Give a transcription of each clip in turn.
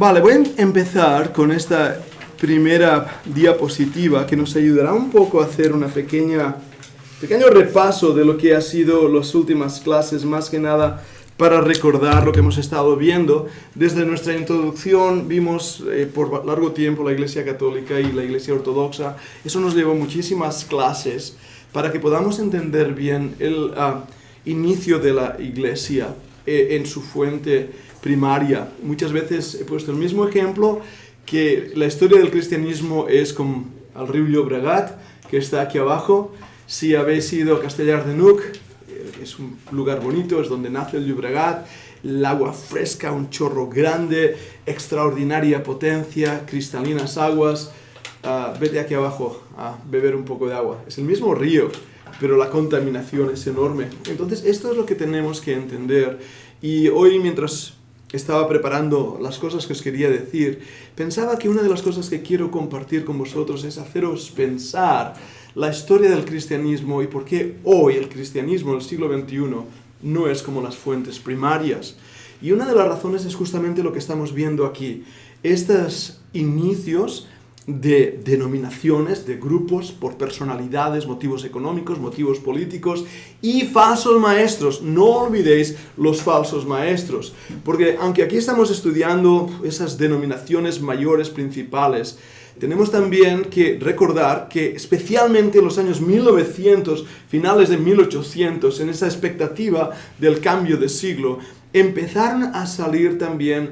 Vale, voy a empezar con esta primera diapositiva que nos ayudará un poco a hacer una pequeño repaso de lo que ha sido las últimas clases, más que nada para recordar lo que hemos estado viendo. Desde nuestra introducción vimos por largo tiempo la Iglesia Católica y la Iglesia Ortodoxa. Eso nos llevó muchísimas clases para que podamos entender bien el inicio de la Iglesia en su fuente primaria. Muchas veces he puesto el mismo ejemplo, que la historia del cristianismo es como el río Llobregat, que está aquí abajo. Si habéis ido a Castellar de N'Hug, es un lugar bonito, es donde nace el Llobregat, el agua fresca, un chorro grande, extraordinaria potencia, cristalinas aguas. Vete aquí abajo a beber un poco de agua. Es el mismo río, pero la contaminación es enorme. Entonces, esto es lo que tenemos que entender. Y hoy, mientras estaba preparando las cosas que os quería decir, pensaba que una de las cosas que quiero compartir con vosotros es haceros pensar la historia del cristianismo y por qué hoy el cristianismo del siglo XXI no es como las fuentes primarias. Y una de las razones es justamente lo que estamos viendo aquí. Estos inicios de denominaciones, de grupos, por personalidades, motivos económicos, motivos políticos y falsos maestros. No olvidéis los falsos maestros, porque aunque aquí estamos estudiando esas denominaciones mayores principales, tenemos también que recordar que especialmente en los años 1900, finales de 1800, en esa expectativa del cambio de siglo, empezaron a salir también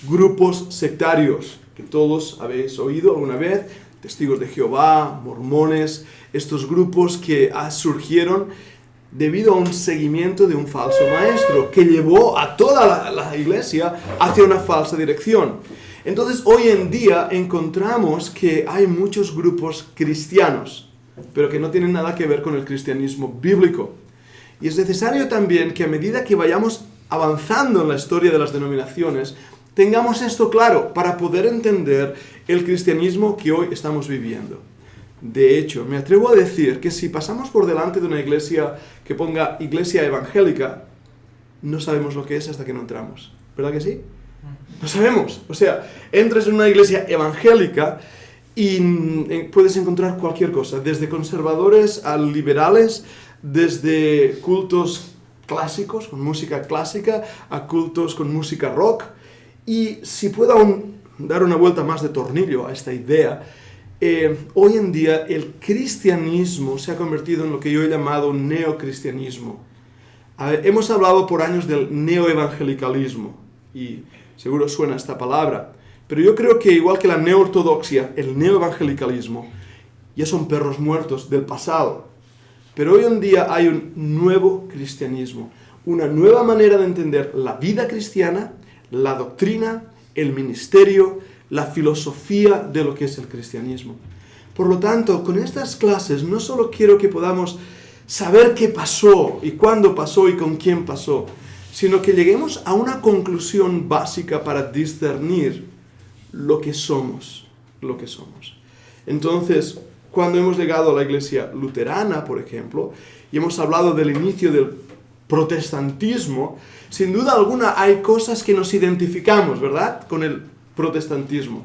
grupos sectarios, que todos habéis oído alguna vez, testigos de Jehová, mormones, estos grupos que surgieron debido a un seguimiento de un falso maestro, que llevó a toda la iglesia hacia una falsa dirección. Entonces, hoy en día encontramos que hay muchos grupos cristianos, pero que no tienen nada que ver con el cristianismo bíblico. Y es necesario también que a medida que vayamos avanzando en la historia de las denominaciones, tengamos esto claro para poder entender el cristianismo que hoy estamos viviendo. De hecho, me atrevo a decir que si pasamos por delante de una iglesia que ponga iglesia evangélica, no sabemos lo que es hasta que no entramos. ¿Verdad que sí? No sabemos. O sea, entras en una iglesia evangélica y puedes encontrar cualquier cosa, desde conservadores a liberales, desde cultos clásicos, con música clásica, a cultos con música rock. Y si puedo aún dar una vuelta más de tornillo a esta idea, hoy en día el cristianismo se ha convertido en lo que yo he llamado neocristianismo. Hemos hablado por años del neoevangelicalismo, y seguro suena esta palabra, pero yo creo que igual que la neoortodoxia, el neoevangelicalismo ya son perros muertos del pasado. Pero hoy en día hay un nuevo cristianismo, una nueva manera de entender la vida cristiana, la doctrina, el ministerio, la filosofía de lo que es el cristianismo. Por lo tanto, con estas clases no solo quiero que podamos saber qué pasó y cuándo pasó y con quién pasó, sino que lleguemos a una conclusión básica para discernir lo que somos. Entonces, cuando hemos llegado a la iglesia luterana, por ejemplo, y hemos hablado del inicio del protestantismo, sin duda alguna hay cosas que nos identificamos, ¿verdad?, con el protestantismo.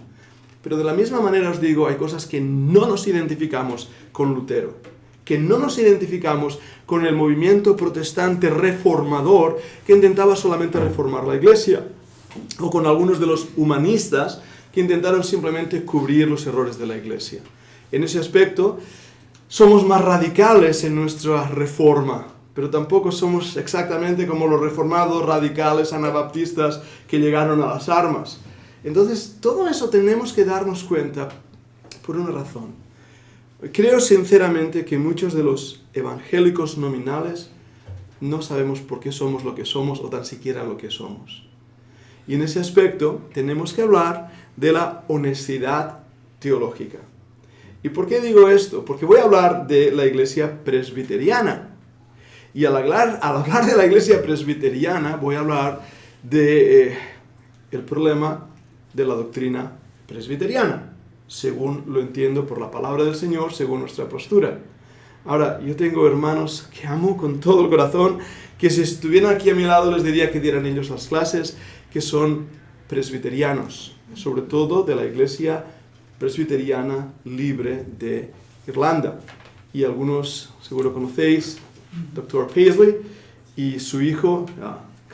Pero de la misma manera os digo, hay cosas que no nos identificamos con Lutero, que no nos identificamos con el movimiento protestante reformador que intentaba solamente reformar la iglesia, o con algunos de los humanistas que intentaron simplemente cubrir los errores de la iglesia. En ese aspecto, somos más radicales en nuestra reforma, pero tampoco somos exactamente como los reformados radicales anabaptistas que llegaron a las armas. Entonces, todo eso tenemos que darnos cuenta por una razón. Creo sinceramente que muchos de los evangélicos nominales no sabemos por qué somos lo que somos o tan siquiera lo que somos. Y en ese aspecto tenemos que hablar de la honestidad teológica. ¿Y por qué digo esto? Porque voy a hablar de la iglesia presbiteriana. Y al hablar de la iglesia presbiteriana, voy a hablar de el problema de la doctrina presbiteriana, según lo entiendo por la palabra del Señor, según nuestra postura. Ahora, yo tengo hermanos que amo con todo el corazón, que si estuvieran aquí a mi lado les diría que dieran ellos las clases, que son presbiterianos, sobre todo de la Iglesia Presbiteriana Libre de Irlanda. Y algunos seguro conocéis, Dr. Paisley y su hijo,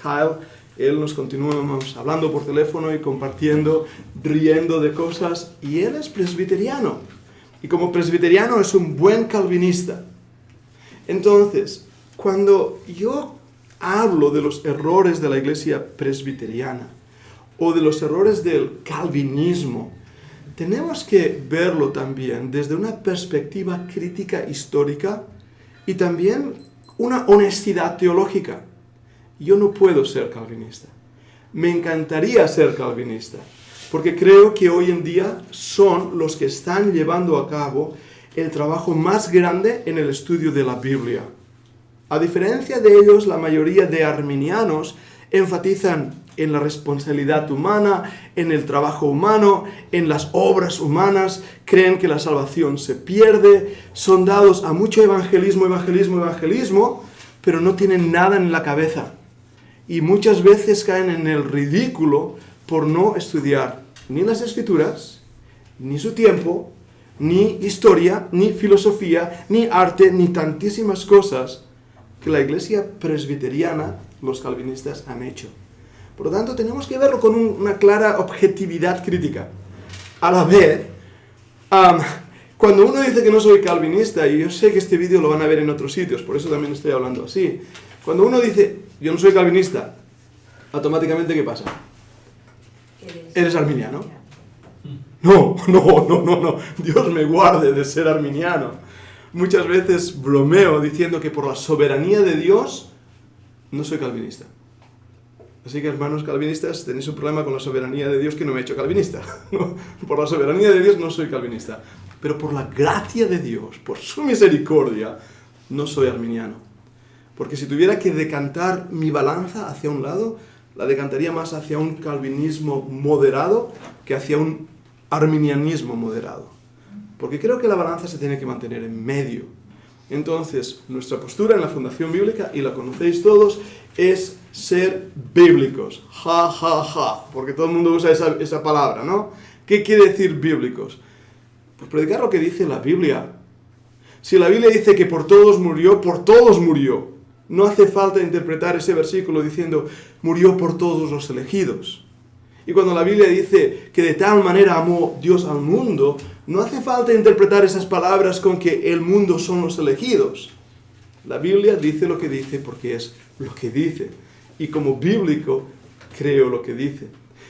Kyle. Él nos continuamos hablando por teléfono y compartiendo, riendo de cosas, y él es presbiteriano. Y como presbiteriano es un buen calvinista. Entonces, cuando yo hablo de los errores de la Iglesia presbiteriana o de los errores del calvinismo, tenemos que verlo también desde una perspectiva crítica histórica y también una honestidad teológica. Yo no puedo ser calvinista. Me encantaría ser calvinista, porque creo que hoy en día son los que están llevando a cabo el trabajo más grande en el estudio de la Biblia. A diferencia de ellos, la mayoría de arminianos enfatizan en la responsabilidad humana, en el trabajo humano, en las obras humanas, creen que la salvación se pierde, son dados a mucho evangelismo, pero no tienen nada en la cabeza. Y muchas veces caen en el ridículo por no estudiar ni las Escrituras, ni su tiempo, ni historia, ni filosofía, ni arte, ni tantísimas cosas que la Iglesia presbiteriana, los calvinistas, han hecho. Por lo tanto, tenemos que verlo con una clara objetividad crítica. A la vez, cuando uno dice que no soy calvinista, y yo sé que este vídeo lo van a ver en otros sitios, por eso también estoy hablando así. Cuando uno dice, yo no soy calvinista, automáticamente, ¿qué pasa? ¿Eres arminiano? No. Dios me guarde de ser arminiano. Muchas veces bromeo diciendo que por la soberanía de Dios no soy calvinista. Así que, hermanos calvinistas, tenéis un problema con la soberanía de Dios que no me he hecho calvinista. Por la soberanía de Dios no soy calvinista. Pero por la gracia de Dios, por su misericordia, no soy arminiano. Porque si tuviera que decantar mi balanza hacia un lado, la decantaría más hacia un calvinismo moderado que hacia un arminianismo moderado. Porque creo que la balanza se tiene que mantener en medio. Entonces, nuestra postura en la Fundación Bíblica, y la conocéis todos, es ser bíblicos. Porque todo el mundo usa esa palabra, ¿no? ¿Qué quiere decir bíblicos? Pues predicar lo que dice la Biblia. Si la Biblia dice que por todos murió. No hace falta interpretar ese versículo diciendo, murió por todos los elegidos. Y cuando la Biblia dice que de tal manera amó Dios al mundo, no hace falta interpretar esas palabras con que el mundo son los elegidos. La Biblia dice lo que dice porque es lo que dice. Y como bíblico, creo lo que dice.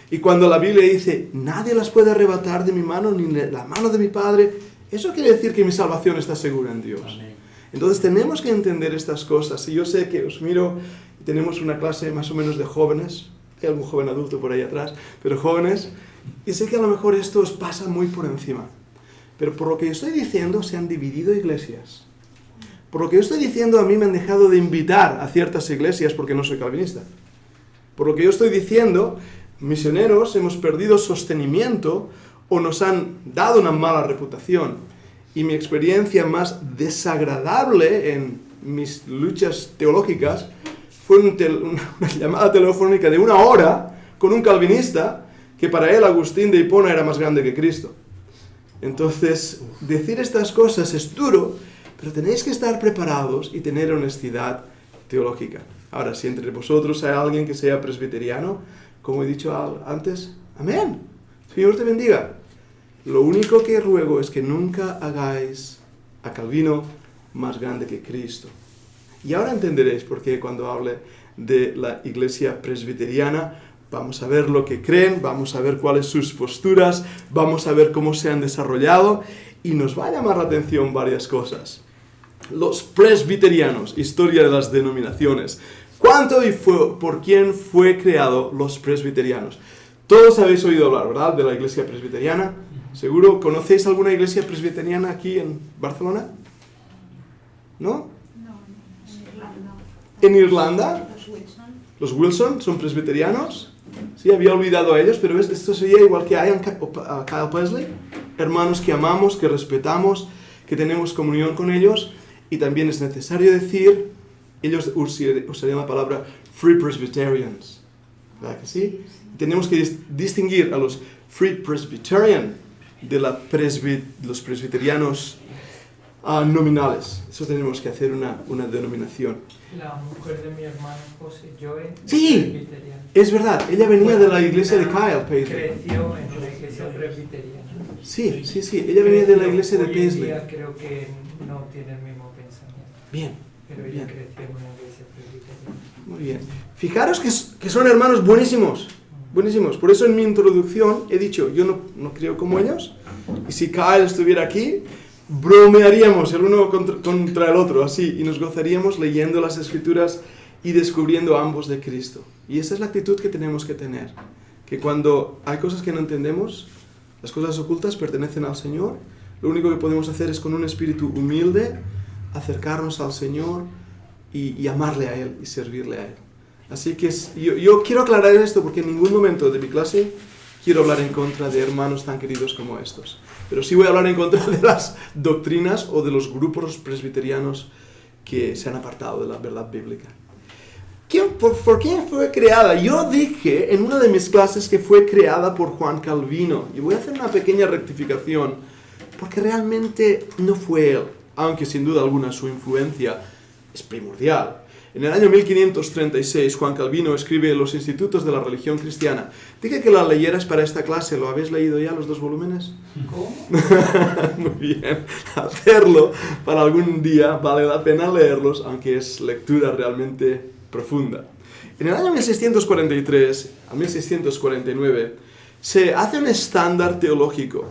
Y cuando la Biblia dice, nadie las puede arrebatar de mi mano, ni de la mano de mi Padre, eso quiere decir que mi salvación está segura en Dios. Amén. Entonces tenemos que entender estas cosas. Y yo sé que os miro, y tenemos una clase más o menos de jóvenes, hay algún joven adulto por ahí atrás, pero jóvenes, y sé que a lo mejor esto os pasa muy por encima. Pero por lo que yo estoy diciendo, se han dividido iglesias. Por lo que yo estoy diciendo, a mí me han dejado de invitar a ciertas iglesias porque no soy calvinista. Por lo que yo estoy diciendo, misioneros hemos perdido sostenimiento o nos han dado una mala reputación. Y mi experiencia más desagradable en mis luchas teológicas fue una llamada telefónica de 1 hora con un calvinista que para él Agustín de Hipona era más grande que Cristo. Entonces, decir estas cosas es duro, pero tenéis que estar preparados y tener honestidad teológica. Ahora, si entre vosotros hay alguien que sea presbiteriano, como he dicho antes, amén. Señor te bendiga. Lo único que ruego es que nunca hagáis a Calvino más grande que Cristo. Y ahora entenderéis por qué cuando hable de la iglesia presbiteriana, vamos a ver lo que creen, vamos a ver cuáles son sus posturas, vamos a ver cómo se han desarrollado, y nos va a llamar la atención varias cosas. Los presbiterianos, historia de las denominaciones. ¿Cuánto y por quién fue creado los presbiterianos? Todos habéis oído hablar, ¿verdad?, de la iglesia presbiteriana. ¿Seguro conocéis alguna iglesia presbiteriana aquí en Barcelona? ¿No? No, en Irlanda. ¿En Irlanda? Los Wilson. ¿Los Wilson son presbiterianos? Sí, había olvidado a ellos, pero ¿ves? Esto sería igual que Ian Kyle Paisley. Hermanos que amamos, que respetamos, que tenemos comunión con ellos. Y también es necesario decir, ellos usarían la palabra Free Presbyterians. ¿verdad que sí? Tenemos que distinguir a los Free Presbyterian de los presbiterianos nominales. Eso tenemos que hacer una denominación. La mujer de mi hermana José Joy Sí, presbiteriana. es verdad. Ella venía de la iglesia de Kyle Paisley. Creció en la iglesia presbiteriana. Sí. Ella venía de la iglesia de Hoy en Paisley. día creo que no tiene el mismo pensamiento. Bien. Pero Bien. ella creció en una iglesia presbiteriana. Muy bien. Fijaros que son hermanos buenísimos. Buenísimos. Por eso en mi introducción he dicho, yo no creo como ellos. Y si Kyle estuviera aquí, bromearíamos el uno contra el otro, así, y nos gozaríamos leyendo las Escrituras y descubriendo ambos de Cristo. Y esa es la actitud que tenemos que tener. Que cuando hay cosas que no entendemos, las cosas ocultas pertenecen al Señor. Lo único que podemos hacer es con un espíritu humilde acercarnos al Señor y amarle a Él y servirle a Él. Así que yo quiero aclarar esto porque en ningún momento de mi clase quiero hablar en contra de hermanos tan queridos como estos. Pero sí voy a hablar en contra de las doctrinas o de los grupos presbiterianos que se han apartado de la verdad bíblica. ¿Por quién fue creada? Yo dije en una de mis clases que fue creada por Juan Calvino. Y voy a hacer una pequeña rectificación porque realmente no fue él, aunque sin duda alguna su influencia es primordial. En el año 1536, Juan Calvino escribe Los Institutos de la Religión Cristiana. Dije que la leyeras para esta clase. ¿Lo habéis leído ya, los 2 volúmenes? ¿Cómo? Muy bien. Hacerlo para algún día vale la pena leerlos, aunque es lectura realmente profunda. En el año 1643 a 1649 se hace un estándar teológico,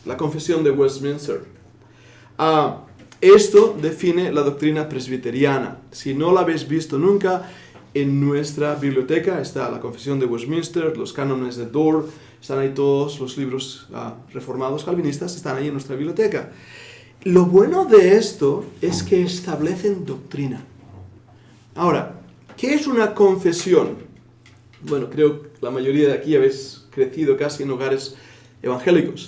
la Confesión de Westminster. Esto define la doctrina presbiteriana. Si no la habéis visto nunca, en nuestra biblioteca está la Confesión de Westminster, los cánones de Dort, están ahí todos los libros reformados calvinistas, están ahí en nuestra biblioteca. Lo bueno de esto es que establecen doctrina. Ahora, ¿qué es una confesión? Bueno, creo que la mayoría de aquí habéis crecido casi en hogares evangélicos.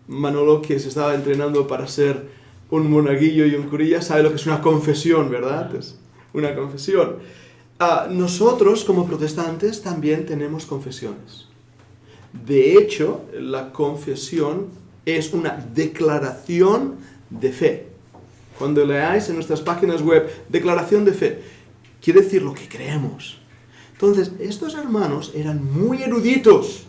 Manolo, que se estaba entrenando para ser un monaguillo y un curilla, sabe lo que es una confesión, ¿verdad? Es una confesión. Nosotros, como protestantes, también tenemos confesiones. De hecho, la confesión es una declaración de fe. Cuando leáis en nuestras páginas web, declaración de fe, quiere decir lo que creemos. Entonces, estos hermanos eran muy eruditos.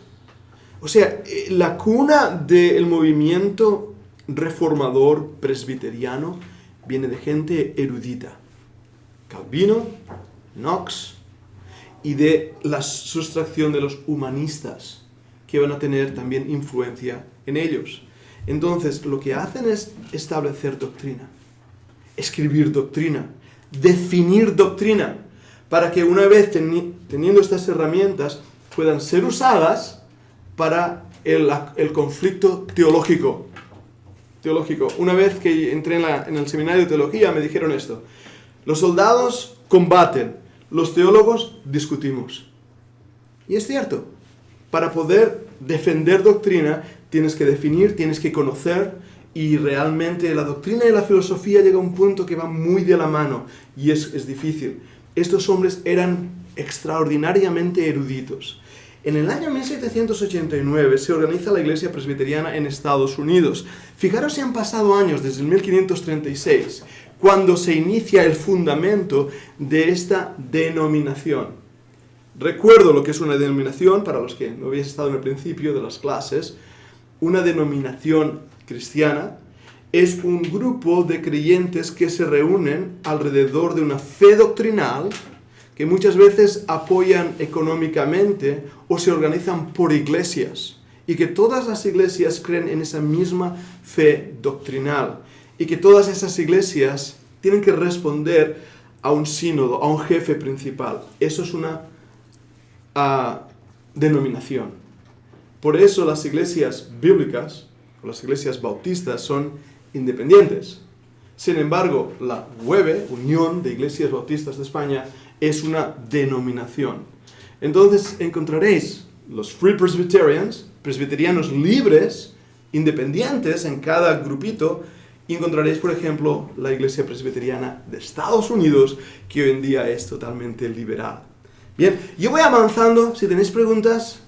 O sea, la cuna del movimiento reformador presbiteriano viene de gente erudita. Calvino, Knox, y de la sustracción de los humanistas, que van a tener también influencia en ellos. Entonces, lo que hacen es establecer doctrina, escribir doctrina, definir doctrina, para que una vez teniendo estas herramientas puedan ser usadas para el conflicto teológico. Una vez que entré en el seminario de teología me dijeron esto: los soldados combaten, los teólogos discutimos. Y es cierto, para poder defender doctrina tienes que definir, tienes que conocer, y realmente la doctrina y la filosofía llega a un punto que va muy de la mano y es difícil. Estos hombres eran extraordinariamente eruditos. En el año 1789 se organiza la Iglesia Presbiteriana en Estados Unidos. Fijaros si han pasado años desde el 1536, cuando se inicia el fundamento de esta denominación. Recuerdo lo que es una denominación, para los que no habéis estado en el principio de las clases. Una denominación cristiana es un grupo de creyentes que se reúnen alrededor de una fe doctrinal que muchas veces apoyan económicamente o se organizan por iglesias, y que todas las iglesias creen en esa misma fe doctrinal, y que todas esas iglesias tienen que responder a un sínodo, a un jefe principal. Eso es una denominación. Por eso las iglesias bíblicas o las iglesias bautistas son independientes. Sin embargo, la UEBE, Unión de Iglesias Bautistas de España, es una denominación. Entonces encontraréis los Free Presbyterians, presbiterianos libres, independientes en cada grupito, y encontraréis, por ejemplo, la Iglesia Presbiteriana de Estados Unidos, que hoy en día es totalmente liberal. Bien, yo voy avanzando. Si tenéis preguntas,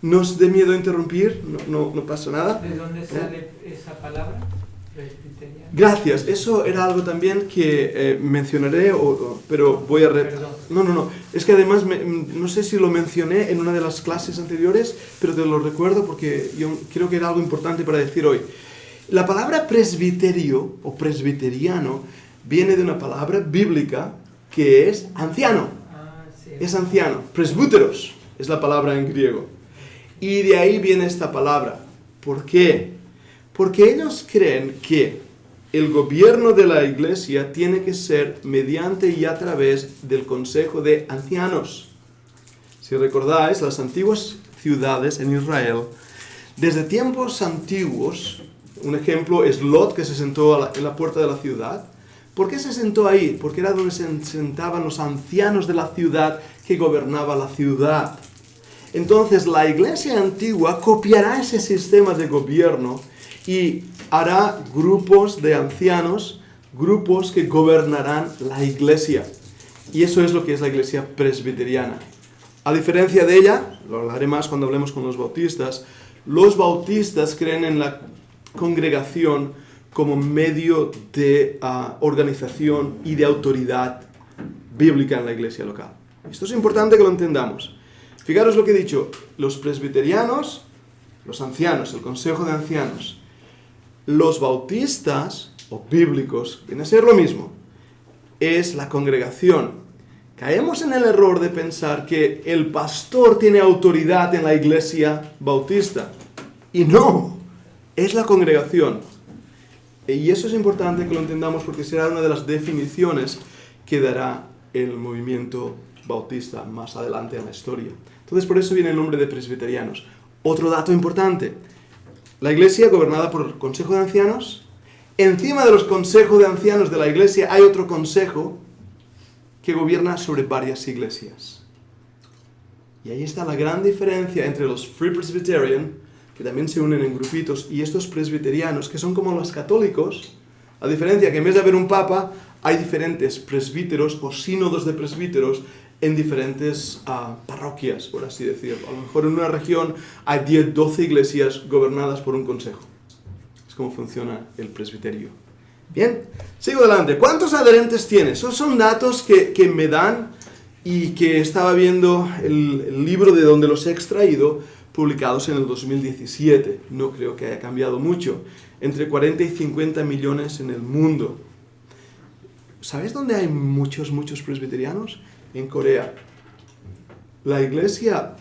no os dé miedo a interrumpir, no pasa nada. ¿De dónde sale esa palabra? Presbiteriano. Gracias, eso era algo también que mencionaré, pero voy a... Perdón. No, es que además, no sé si lo mencioné en una de las clases anteriores, pero te lo recuerdo porque yo creo que era algo importante para decir hoy. La palabra presbiterio o presbiteriano viene de una palabra bíblica que es anciano. Sí. Es anciano. Presbúteros es la palabra en griego. Y de ahí viene esta palabra. ¿Por qué? Porque ellos creen que el gobierno de la iglesia tiene que ser mediante y a través del consejo de ancianos. Si recordáis, las antiguas ciudades en Israel, desde tiempos antiguos, un ejemplo es Lot, que se sentó en la puerta de la ciudad. ¿Por qué se sentó ahí? Porque era donde se sentaban los ancianos de la ciudad que gobernaba la ciudad. Entonces la iglesia antigua copiará ese sistema de gobierno y hará grupos de ancianos, grupos que gobernarán la iglesia. Y eso es lo que es la iglesia presbiteriana. A diferencia de ella, lo hablaré más cuando hablemos con los bautistas creen en la congregación como medio de organización y de autoridad bíblica en la iglesia local. Esto es importante que lo entendamos. Fijaros lo que he dicho, los presbiterianos, los ancianos, el consejo de ancianos. Los bautistas, o bíblicos, viene a ser lo mismo, es la congregación. Caemos en el error de pensar que el pastor tiene autoridad en la iglesia bautista. Y no, es la congregación. Y eso es importante que lo entendamos porque será una de las definiciones que dará el movimiento bautista más adelante en la historia. Entonces por eso viene el nombre de presbiterianos. Otro dato importante, la iglesia gobernada por el consejo de ancianos. Encima de los consejos de ancianos de la iglesia hay otro consejo que gobierna sobre varias iglesias. Y ahí está la gran diferencia entre los Free Presbyterian, que también se unen en grupitos, y estos presbiterianos, que son como los católicos, a diferencia que en vez de haber un papa, hay diferentes presbíteros o sínodos de presbíteros en diferentes parroquias, por así decirlo. A lo mejor en una región hay 10, 12 iglesias gobernadas por un consejo. Es como funciona el presbiterio. Bien, sigo adelante. ¿Cuántos adherentes tienes? Esos son datos que me dan y que estaba viendo el libro de donde los he extraído, publicados en el 2017. No creo que haya cambiado mucho. Entre 40 y 50 millones en el mundo. ¿Sabes dónde hay muchos presbiterianos? En Corea. La iglesia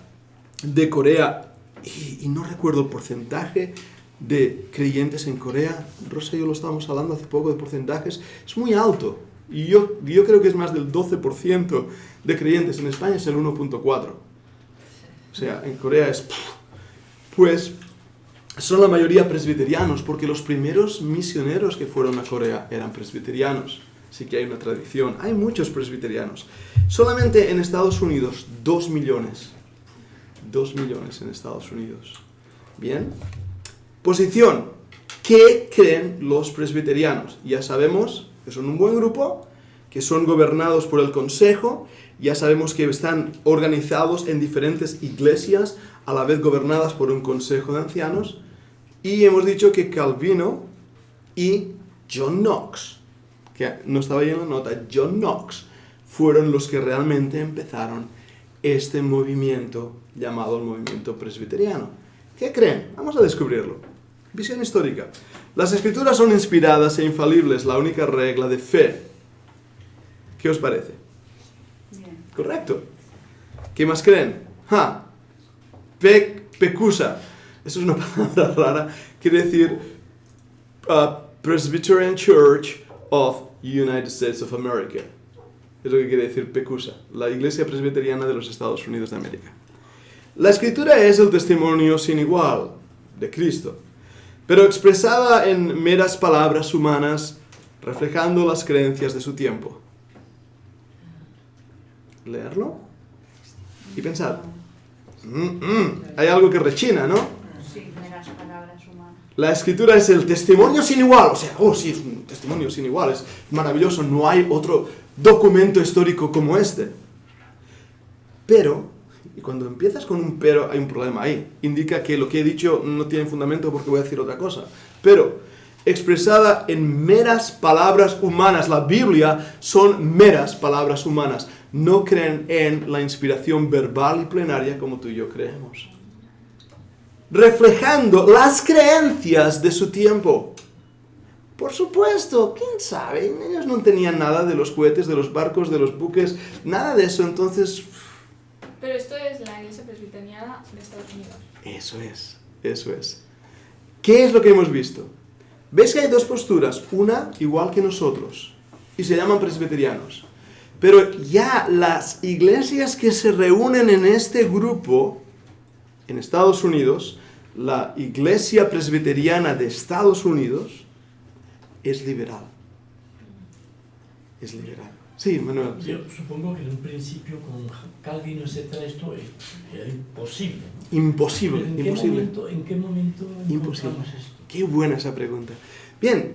de Corea, y no recuerdo el porcentaje de creyentes en Corea, Rosa y yo lo estábamos hablando hace poco de porcentajes, es muy alto. Y yo creo que es más del 12% de creyentes. En España es el 1.4%. O sea, en Corea es... Pues son la mayoría presbiterianos, porque los primeros misioneros que fueron a Corea eran presbiterianos. Así que hay una tradición. Hay muchos presbiterianos. Solamente en Estados Unidos, 2 millones. 2 millones en Estados Unidos. Bien. Posición. ¿Qué creen los presbiterianos? Ya sabemos que son un buen grupo, que son gobernados por el consejo. Ya sabemos que están organizados en diferentes iglesias, a la vez gobernadas por un consejo de ancianos. Y hemos dicho que Calvino y John Knox, que no estaba ahí en la nota, John Knox, fueron los que realmente empezaron este movimiento llamado el movimiento presbiteriano. ¿Qué creen? Vamos a descubrirlo. Visión histórica. Las escrituras son inspiradas e infalibles, la única regla de fe. ¿Qué os parece? Bien. Correcto. ¿Qué más creen? Pecusa. Eso es una palabra rara. Quiere decir Presbyterian Church of United States of America. Es lo que quiere decir Pecusa, la iglesia presbiteriana de los Estados Unidos de América. La escritura es el testimonio sin igual de Cristo, pero expresada en meras palabras humanas, reflejando las creencias de su tiempo. Leerlo y pensar. Hay algo que rechina, ¿no? Sí, meras palabras humanas. La escritura es el testimonio sin igual. O sea, sí, es un testimonio sin igual. Es maravilloso. No hay otro documento histórico como este. Pero, y cuando empiezas con un pero, hay un problema ahí. Indica que lo que he dicho no tiene fundamento porque voy a decir otra cosa. Pero, expresada en meras palabras humanas, la Biblia son meras palabras humanas. No creen en la inspiración verbal y plenaria como tú y yo creemos. Reflejando las creencias de su tiempo. Por supuesto, ¿quién sabe? Ellos no tenían nada de los cohetes, de los barcos, de los buques, nada de eso, entonces... Pero esto es la Iglesia Presbiteriana de Estados Unidos. Eso es. ¿Qué es lo que hemos visto? ¿Ves que hay dos posturas? Una igual que nosotros, y se llaman presbiterianos. Pero ya las iglesias que se reúnen en este grupo, en Estados Unidos, la Iglesia Presbiteriana de Estados Unidos, es liberal. Es liberal. Sí, Manuel. Sí. Yo supongo que en un principio con Calvin, etcétera, esto era imposible, ¿no? Imposible, ¿En imposible. ¿En qué momento Imposible. encontramos esto? Qué buena esa pregunta. Bien,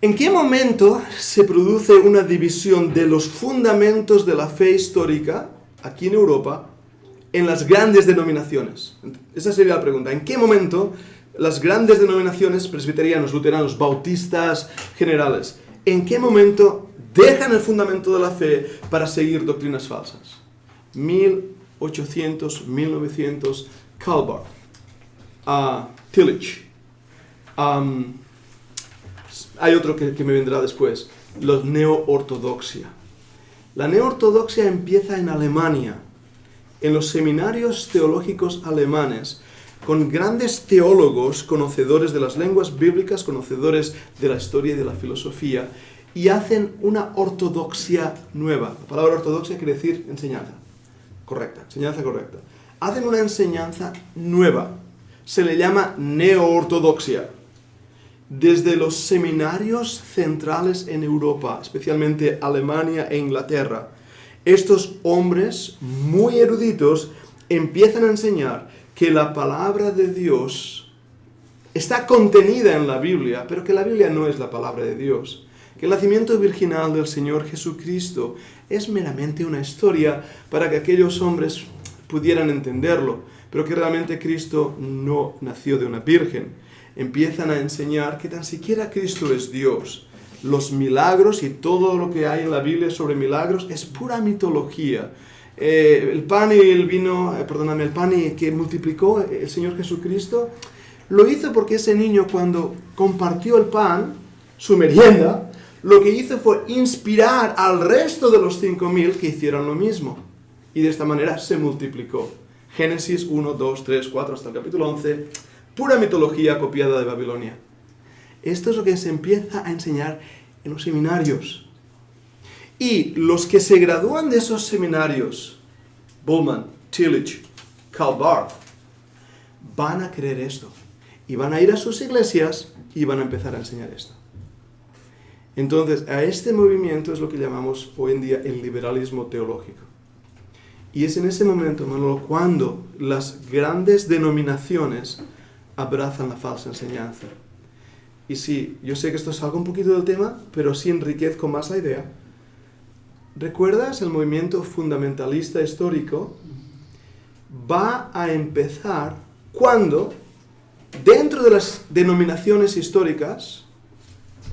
¿en qué momento se produce una división de los fundamentos de la fe histórica, aquí en Europa, en las grandes denominaciones? Esa sería la pregunta. ¿En qué momento las grandes denominaciones, presbiterianos, luteranos, bautistas, generales, en qué momento dejan el fundamento de la fe para seguir doctrinas falsas? 1800, 1900, Karl Barth, Tillich. Hay otro que me vendrá después, los neo-ortodoxia. La neo-ortodoxia empieza en Alemania, en los seminarios teológicos alemanes, con grandes teólogos, conocedores de las lenguas bíblicas, conocedores de la historia y de la filosofía, y hacen una ortodoxia nueva. La palabra ortodoxia quiere decir enseñanza correcta, enseñanza correcta. Hacen una enseñanza nueva, se le llama neo-ortodoxia. Desde los seminarios centrales en Europa, especialmente Alemania e Inglaterra, estos hombres muy eruditos empiezan a enseñar que la palabra de Dios está contenida en la Biblia, pero que la Biblia no es la palabra de Dios. Que el nacimiento virginal del Señor Jesucristo es meramente una historia para que aquellos hombres pudieran entenderlo, pero que realmente Cristo no nació de una virgen. Empiezan a enseñar que tan siquiera Cristo es Dios. Los milagros y todo lo que hay en la Biblia sobre milagros es pura mitología. El pan y el vino, el pan que multiplicó el Señor Jesucristo, lo hizo porque ese niño cuando compartió el pan, su merienda, lo que hizo fue inspirar al resto de los 5,000 que hicieron lo mismo. Y de esta manera se multiplicó. Génesis 1, 2, 3, 4 hasta el capítulo 11, pura mitología copiada de Babilonia. Esto es lo que se empieza a enseñar en los seminarios. Y los que se gradúan de esos seminarios, Bullman, Tillich, Karl Barth, van a creer esto. Y van a ir a sus iglesias y van a empezar a enseñar esto. Entonces, a este movimiento es lo que llamamos hoy en día el liberalismo teológico. Y es en ese momento, Manolo, cuando las grandes denominaciones abrazan la falsa enseñanza. Y sí, yo sé que esto es algo un poquito del tema, pero sí enriquezco más la idea. ¿Recuerdas el movimiento fundamentalista histórico? Va a empezar cuando, dentro de las denominaciones históricas,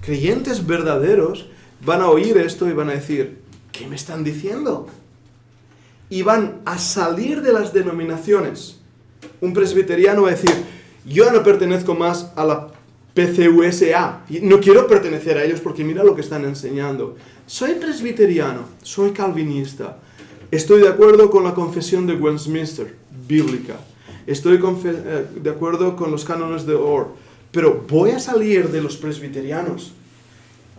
creyentes verdaderos van a oír esto y van a decir, ¿qué me están diciendo? Y van a salir de las denominaciones. Un presbiteriano va a decir, yo no pertenezco más a la PCUSA, no quiero pertenecer a ellos porque mira lo que están enseñando. Soy presbiteriano, soy calvinista, estoy de acuerdo con la confesión de Westminster, bíblica, estoy de acuerdo con los cánones de Orr, pero voy a salir de los presbiterianos.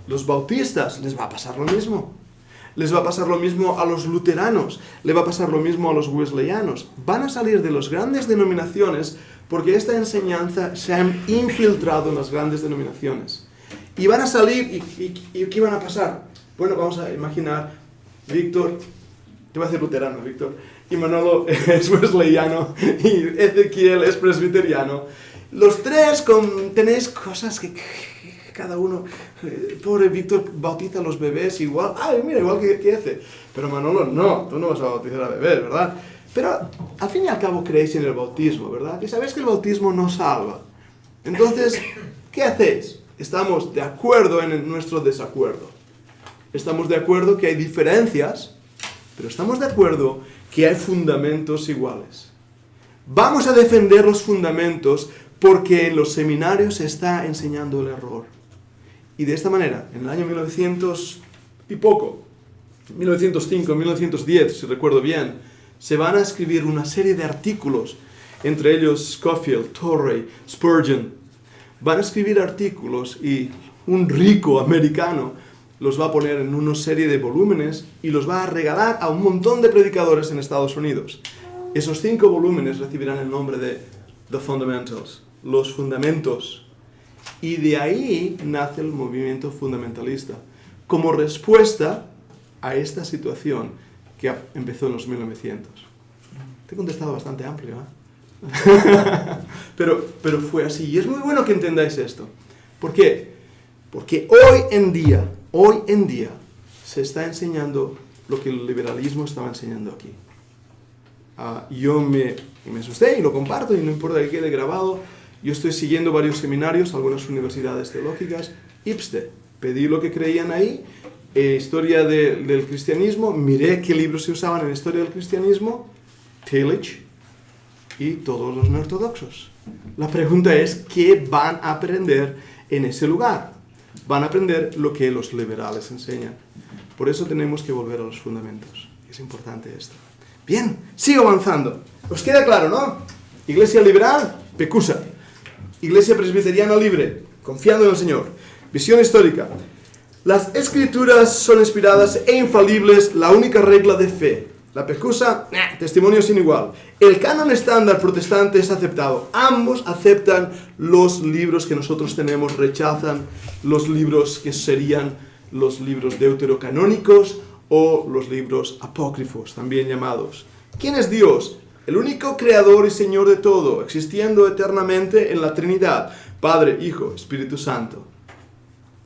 Los bautistas, les va a pasar lo mismo. Les va a pasar lo mismo a los luteranos, le va a pasar lo mismo a los wesleyanos. Van a salir de las grandes denominaciones porque esta enseñanza se ha infiltrado en las grandes denominaciones. Y van a salir, ¿y qué van a pasar? Bueno, vamos a imaginar, Víctor, te voy a decir luterano, Víctor, y Manolo es wesleyano, y Ezequiel es presbiteriano. Los tres tenéis cosas que cada uno, pobre Víctor bautiza a los bebés igual, ay, mira, igual que hace. Pero Manolo, no, tú no vas a bautizar a bebés, ¿verdad? Pero al fin y al cabo creéis en el bautismo, ¿verdad? Que sabéis que el bautismo no salva. Entonces, ¿qué hacéis? Estamos de acuerdo en nuestro desacuerdo. Estamos de acuerdo que hay diferencias, pero estamos de acuerdo que hay fundamentos iguales. Vamos a defender los fundamentos porque en los seminarios se está enseñando el error. Y de esta manera, en el año 1900 y poco, 1905, 1910, si recuerdo bien, se van a escribir una serie de artículos, entre ellos Scofield, Torrey, Spurgeon. Van a escribir artículos y un rico americano los va a poner en una serie de volúmenes y los va a regalar a un montón de predicadores en Estados Unidos. Esos 5 volúmenes recibirán el nombre de The Fundamentals, los fundamentos. Y de ahí nace el movimiento fundamentalista, como respuesta a esta situación que empezó en los 1900. Te he contestado bastante amplio, ¿eh? pero fue así. Y es muy bueno que entendáis esto. ¿Por qué? Porque hoy en día, se está enseñando lo que el liberalismo estaba enseñando aquí. Yo me asusté y lo comparto y no importa que quede grabado. Yo estoy siguiendo varios seminarios, algunas universidades teológicas, IPSTE. Pedí lo que creían ahí, historia del cristianismo, miré qué libros se usaban en historia del cristianismo, Tillich y todos los neortodoxos. La pregunta es, ¿qué van a aprender en ese lugar? Van a aprender lo que los liberales enseñan. Por eso tenemos que volver a los fundamentos. Es importante esto. Bien, sigo avanzando. ¿Os queda claro, no? Iglesia liberal, Pecusa. Iglesia presbiteriana libre, confiando en el Señor. Visión histórica. Las escrituras son inspiradas e infalibles, la única regla de fe. La Pecusa, testimonio sin igual. El canon estándar protestante es aceptado. Ambos aceptan los libros que nosotros tenemos, rechazan los libros que serían los libros deuterocanónicos o los libros apócrifos, también llamados. ¿Quién es Dios? El único creador y Señor de todo, existiendo eternamente en la Trinidad, Padre, Hijo, Espíritu Santo.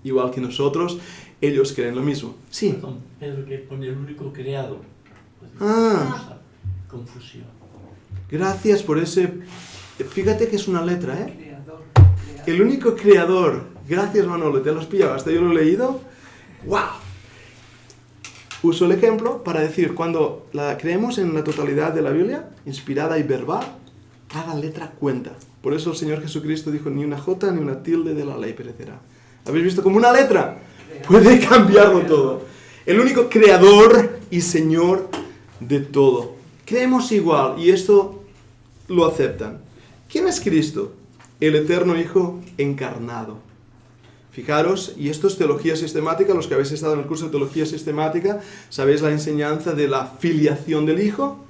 Igual que nosotros, ellos creen lo mismo. Sí. Perdón, Pedro, que pone el único creado. Confusión. Gracias por ese... Fíjate que es una letra, ¿eh? Creador. El único creador. Gracias, Manolo, te lo has pillado. ¿Hasta yo lo he leído? ¡Wow! Uso el ejemplo para decir, cuando creemos en la totalidad de la Biblia, inspirada y verbal, cada letra cuenta. Por eso el Señor Jesucristo dijo, ni una jota ni una tilde de la ley perecerá. ¿Habéis visto? Como una letra puede cambiarlo todo. El único creador y Señor de todo. Creemos igual y esto lo aceptan. ¿Quién es Cristo? El eterno Hijo encarnado. Fijaros, y esto es teología sistemática, los que habéis estado en el curso de teología sistemática, ¿sabéis la enseñanza de la filiación del Hijo?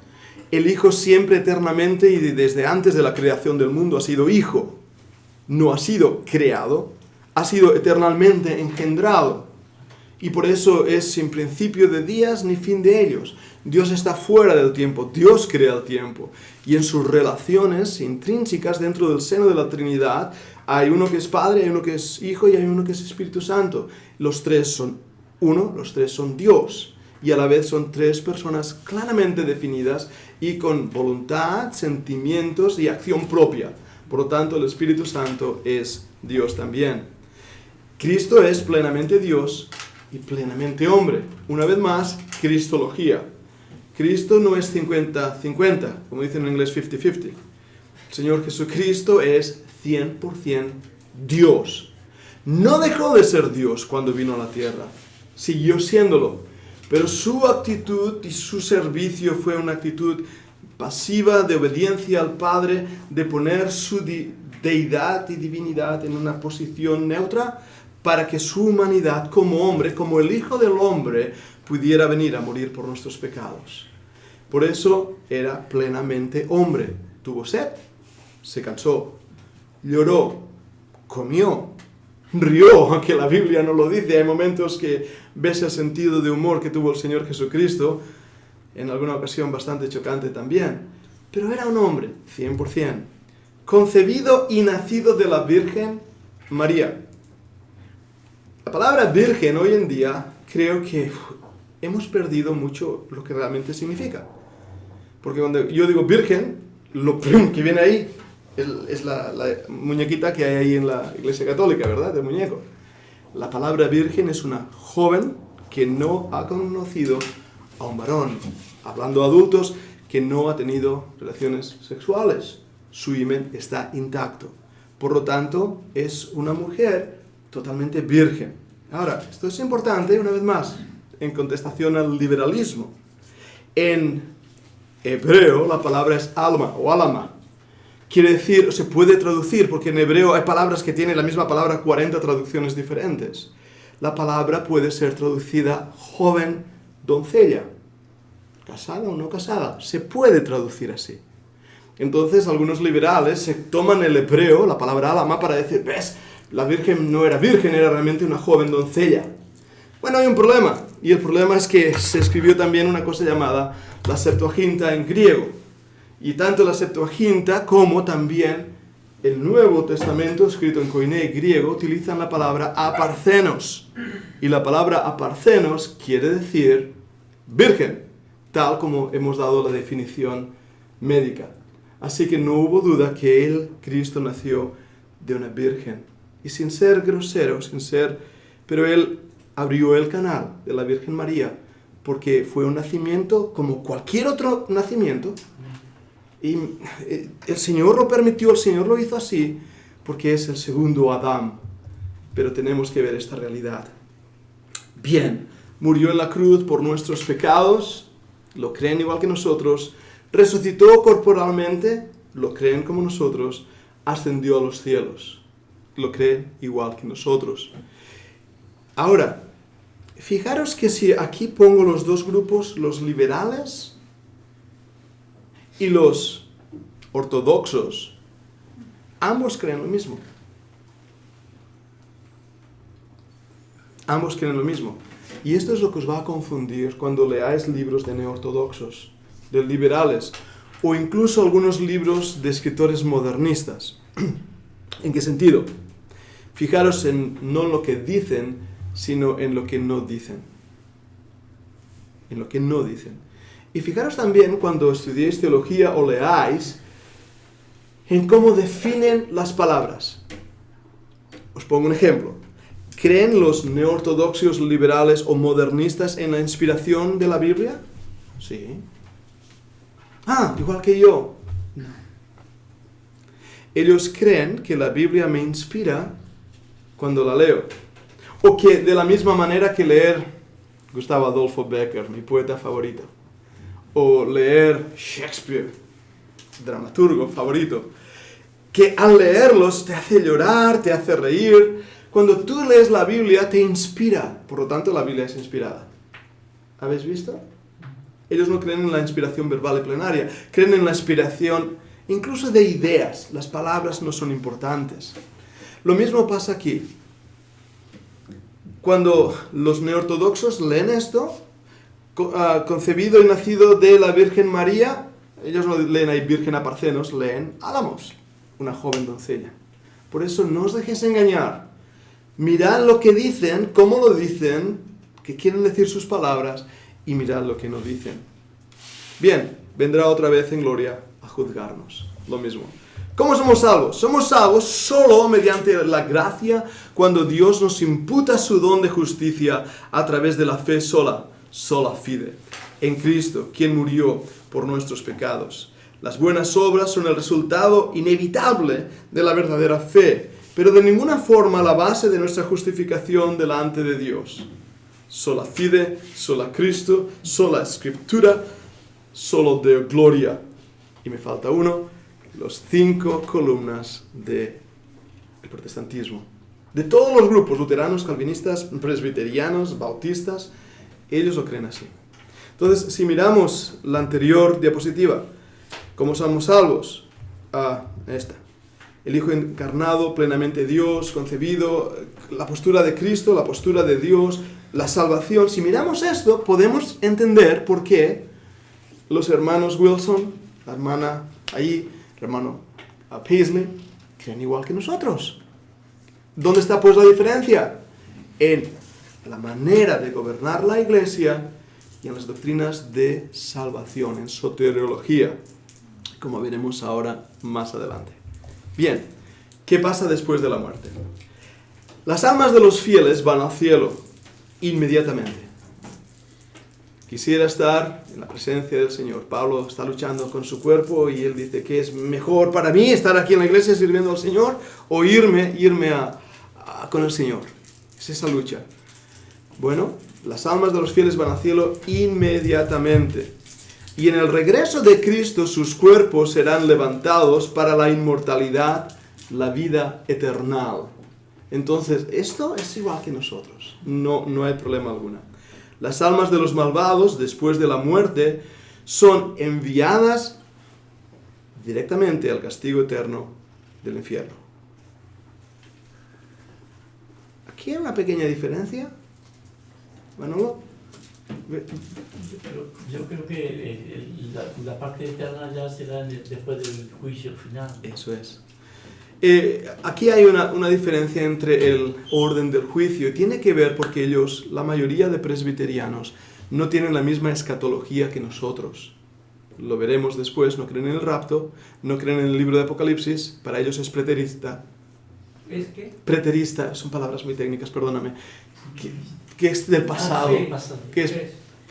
El Hijo siempre eternamente y desde antes de la creación del mundo ha sido Hijo. No ha sido creado, ha sido eternamente engendrado. Y por eso es sin principio de días ni fin de ellos. Dios está fuera del tiempo, Dios crea el tiempo. Y en sus relaciones intrínsecas dentro del seno de la Trinidad, hay uno que es Padre, hay uno que es Hijo y hay uno que es Espíritu Santo. Los tres son uno, los tres son Dios. Y a la vez son tres personas claramente definidas y con voluntad, sentimientos y acción propia. Por lo tanto, el Espíritu Santo es Dios también. Cristo es plenamente Dios y plenamente hombre. Una vez más, cristología. Cristo no es 50-50, como dicen en inglés 50-50. El Señor Jesucristo es 100% Dios. No dejó de ser Dios cuando vino a la tierra. Siguió siéndolo. Pero su actitud y su servicio fue una actitud pasiva de obediencia al Padre, de poner su deidad y divinidad en una posición neutra para que su humanidad como hombre, como el Hijo del Hombre, pudiera venir a morir por nuestros pecados. Por eso era plenamente hombre. Tuvo sed, se cansó, lloró, comió, rió, aunque la Biblia no lo dice. Hay momentos que ves el sentido de humor que tuvo el Señor Jesucristo, en alguna ocasión bastante chocante también. Pero era un hombre, 100%, concebido y nacido de la Virgen María. La palabra virgen hoy en día creo que hemos perdido mucho lo que realmente significa. Porque cuando yo digo virgen, lo primero que viene ahí es la muñequita que hay ahí en la Iglesia Católica, ¿verdad? El muñeco. La palabra virgen es una joven que no ha conocido a un varón. Hablando de adultos, que no ha tenido relaciones sexuales. Su himen está intacto. Por lo tanto, es una mujer totalmente virgen. Ahora, esto es importante, una vez más, en contestación al liberalismo. En hebreo, la palabra es alma o alama. Quiere decir, se puede traducir, porque en hebreo hay palabras que tienen la misma palabra 40 traducciones diferentes. La palabra puede ser traducida joven, doncella. Casada o no casada, se puede traducir así. Entonces algunos liberales se toman el hebreo, la palabra alama, para decir, ves, la virgen no era virgen, era realmente una joven doncella. Bueno, hay un problema, y el problema es que se escribió también una cosa llamada la Septuaginta en griego. Y tanto la Septuaginta como también el Nuevo Testamento, escrito en koiné griego, utilizan la palabra aparthenos. Y la palabra aparthenos quiere decir virgen, tal como hemos dado la definición médica. Así que no hubo duda que el Cristo nació de una virgen. Y sin ser grosero, pero él abrió el canal de la Virgen María, porque fue un nacimiento como cualquier otro nacimiento. Y el Señor lo permitió, el Señor lo hizo así, porque es el segundo Adán. Pero tenemos que ver esta realidad. Bien, murió en la cruz por nuestros pecados, lo creen igual que nosotros, resucitó corporalmente, lo creen como nosotros, ascendió a los cielos, lo creen igual que nosotros. Ahora, fijaros que si aquí pongo los dos grupos, los liberales y los ortodoxos, ambos creen lo mismo. Ambos creen lo mismo. Y esto es lo que os va a confundir cuando leáis libros de neortodoxos, de liberales, o incluso algunos libros de escritores modernistas. ¿En qué sentido? Fijaros no en lo que dicen, sino en lo que no dicen. En lo que no dicen. Y fijaros también cuando estudiéis teología o leáis, en cómo definen las palabras. Os pongo un ejemplo. ¿Creen los neortodoxos liberales o modernistas en la inspiración de la Biblia? Sí. Ah, igual que yo. No. Ellos creen que la Biblia me inspira cuando la leo. O que de la misma manera que leer Gustavo Adolfo Bécquer, mi poeta favorito. O leer Shakespeare, dramaturgo favorito. Que al leerlos te hace llorar, te hace reír. Cuando tú lees la Biblia, te inspira. Por lo tanto, la Biblia es inspirada. ¿Habéis visto? Ellos no creen en la inspiración verbal y plenaria. Creen en la inspiración incluso de ideas. Las palabras no son importantes. Lo mismo pasa aquí. Cuando los neortodoxos leen esto, concebido y nacido de la Virgen María, ellos no leen ahí Virgen Aparcenos, leen Álamos, una joven doncella. Por eso no os dejéis engañar. Mirad lo que dicen, cómo lo dicen, qué quieren decir sus palabras, y mirad lo que no dicen. Bien, vendrá otra vez en gloria a juzgarnos. Lo mismo. ¿Cómo somos salvos? Somos salvos solo mediante la gracia, cuando Dios nos imputa su don de justicia a través de la fe sola fide, en Cristo, quien murió por nuestros pecados. Las buenas obras son el resultado inevitable de la verdadera fe, pero de ninguna forma la base de nuestra justificación delante de Dios. Sola fide, sola Cristo, sola Escritura, solo Deo gloria. Y me falta uno, los 5 columnas del protestantismo. De todos los grupos, luteranos, calvinistas, presbiterianos, bautistas, ellos lo creen así. Entonces, si miramos la anterior diapositiva, ¿cómo somos salvos? Esta. El Hijo encarnado, plenamente Dios, concebido, la postura de Cristo, la postura de Dios, la salvación. Si miramos esto, podemos entender por qué los hermanos Wilson, la hermana ahí, el hermano Paisley, creen igual que nosotros. ¿Dónde está pues la diferencia? en la manera de gobernar la iglesia y en las doctrinas de salvación, en soteriología, como veremos ahora más adelante. Bien, ¿qué pasa después de la muerte? Las almas de los fieles van al cielo inmediatamente. Quisiera estar en la presencia del Señor. Pablo está luchando con su cuerpo y él dice que es mejor para mí estar aquí en la iglesia sirviendo al Señor o irme con el Señor. Es esa lucha. Bueno, las almas de los fieles van al cielo inmediatamente. Y en el regreso de Cristo sus cuerpos serán levantados para la inmortalidad, la vida eterna. Entonces, esto es igual que nosotros. No hay problema alguno. Las almas de los malvados, después de la muerte, son enviadas directamente al castigo eterno del infierno. ¿Aquí hay una pequeña diferencia? Manolo. Pero yo creo que la parte eterna ya será después del juicio final. Eso es. Aquí hay una diferencia entre el orden del juicio. Tiene que ver porque ellos, la mayoría de presbiterianos, no tienen la misma escatología que nosotros. Lo veremos después. No creen en el rapto, no creen en el libro de Apocalipsis. Para ellos es preterista. ¿Es qué? Preterista, son palabras muy técnicas, perdóname. Que es del pasado. Sí. Que es,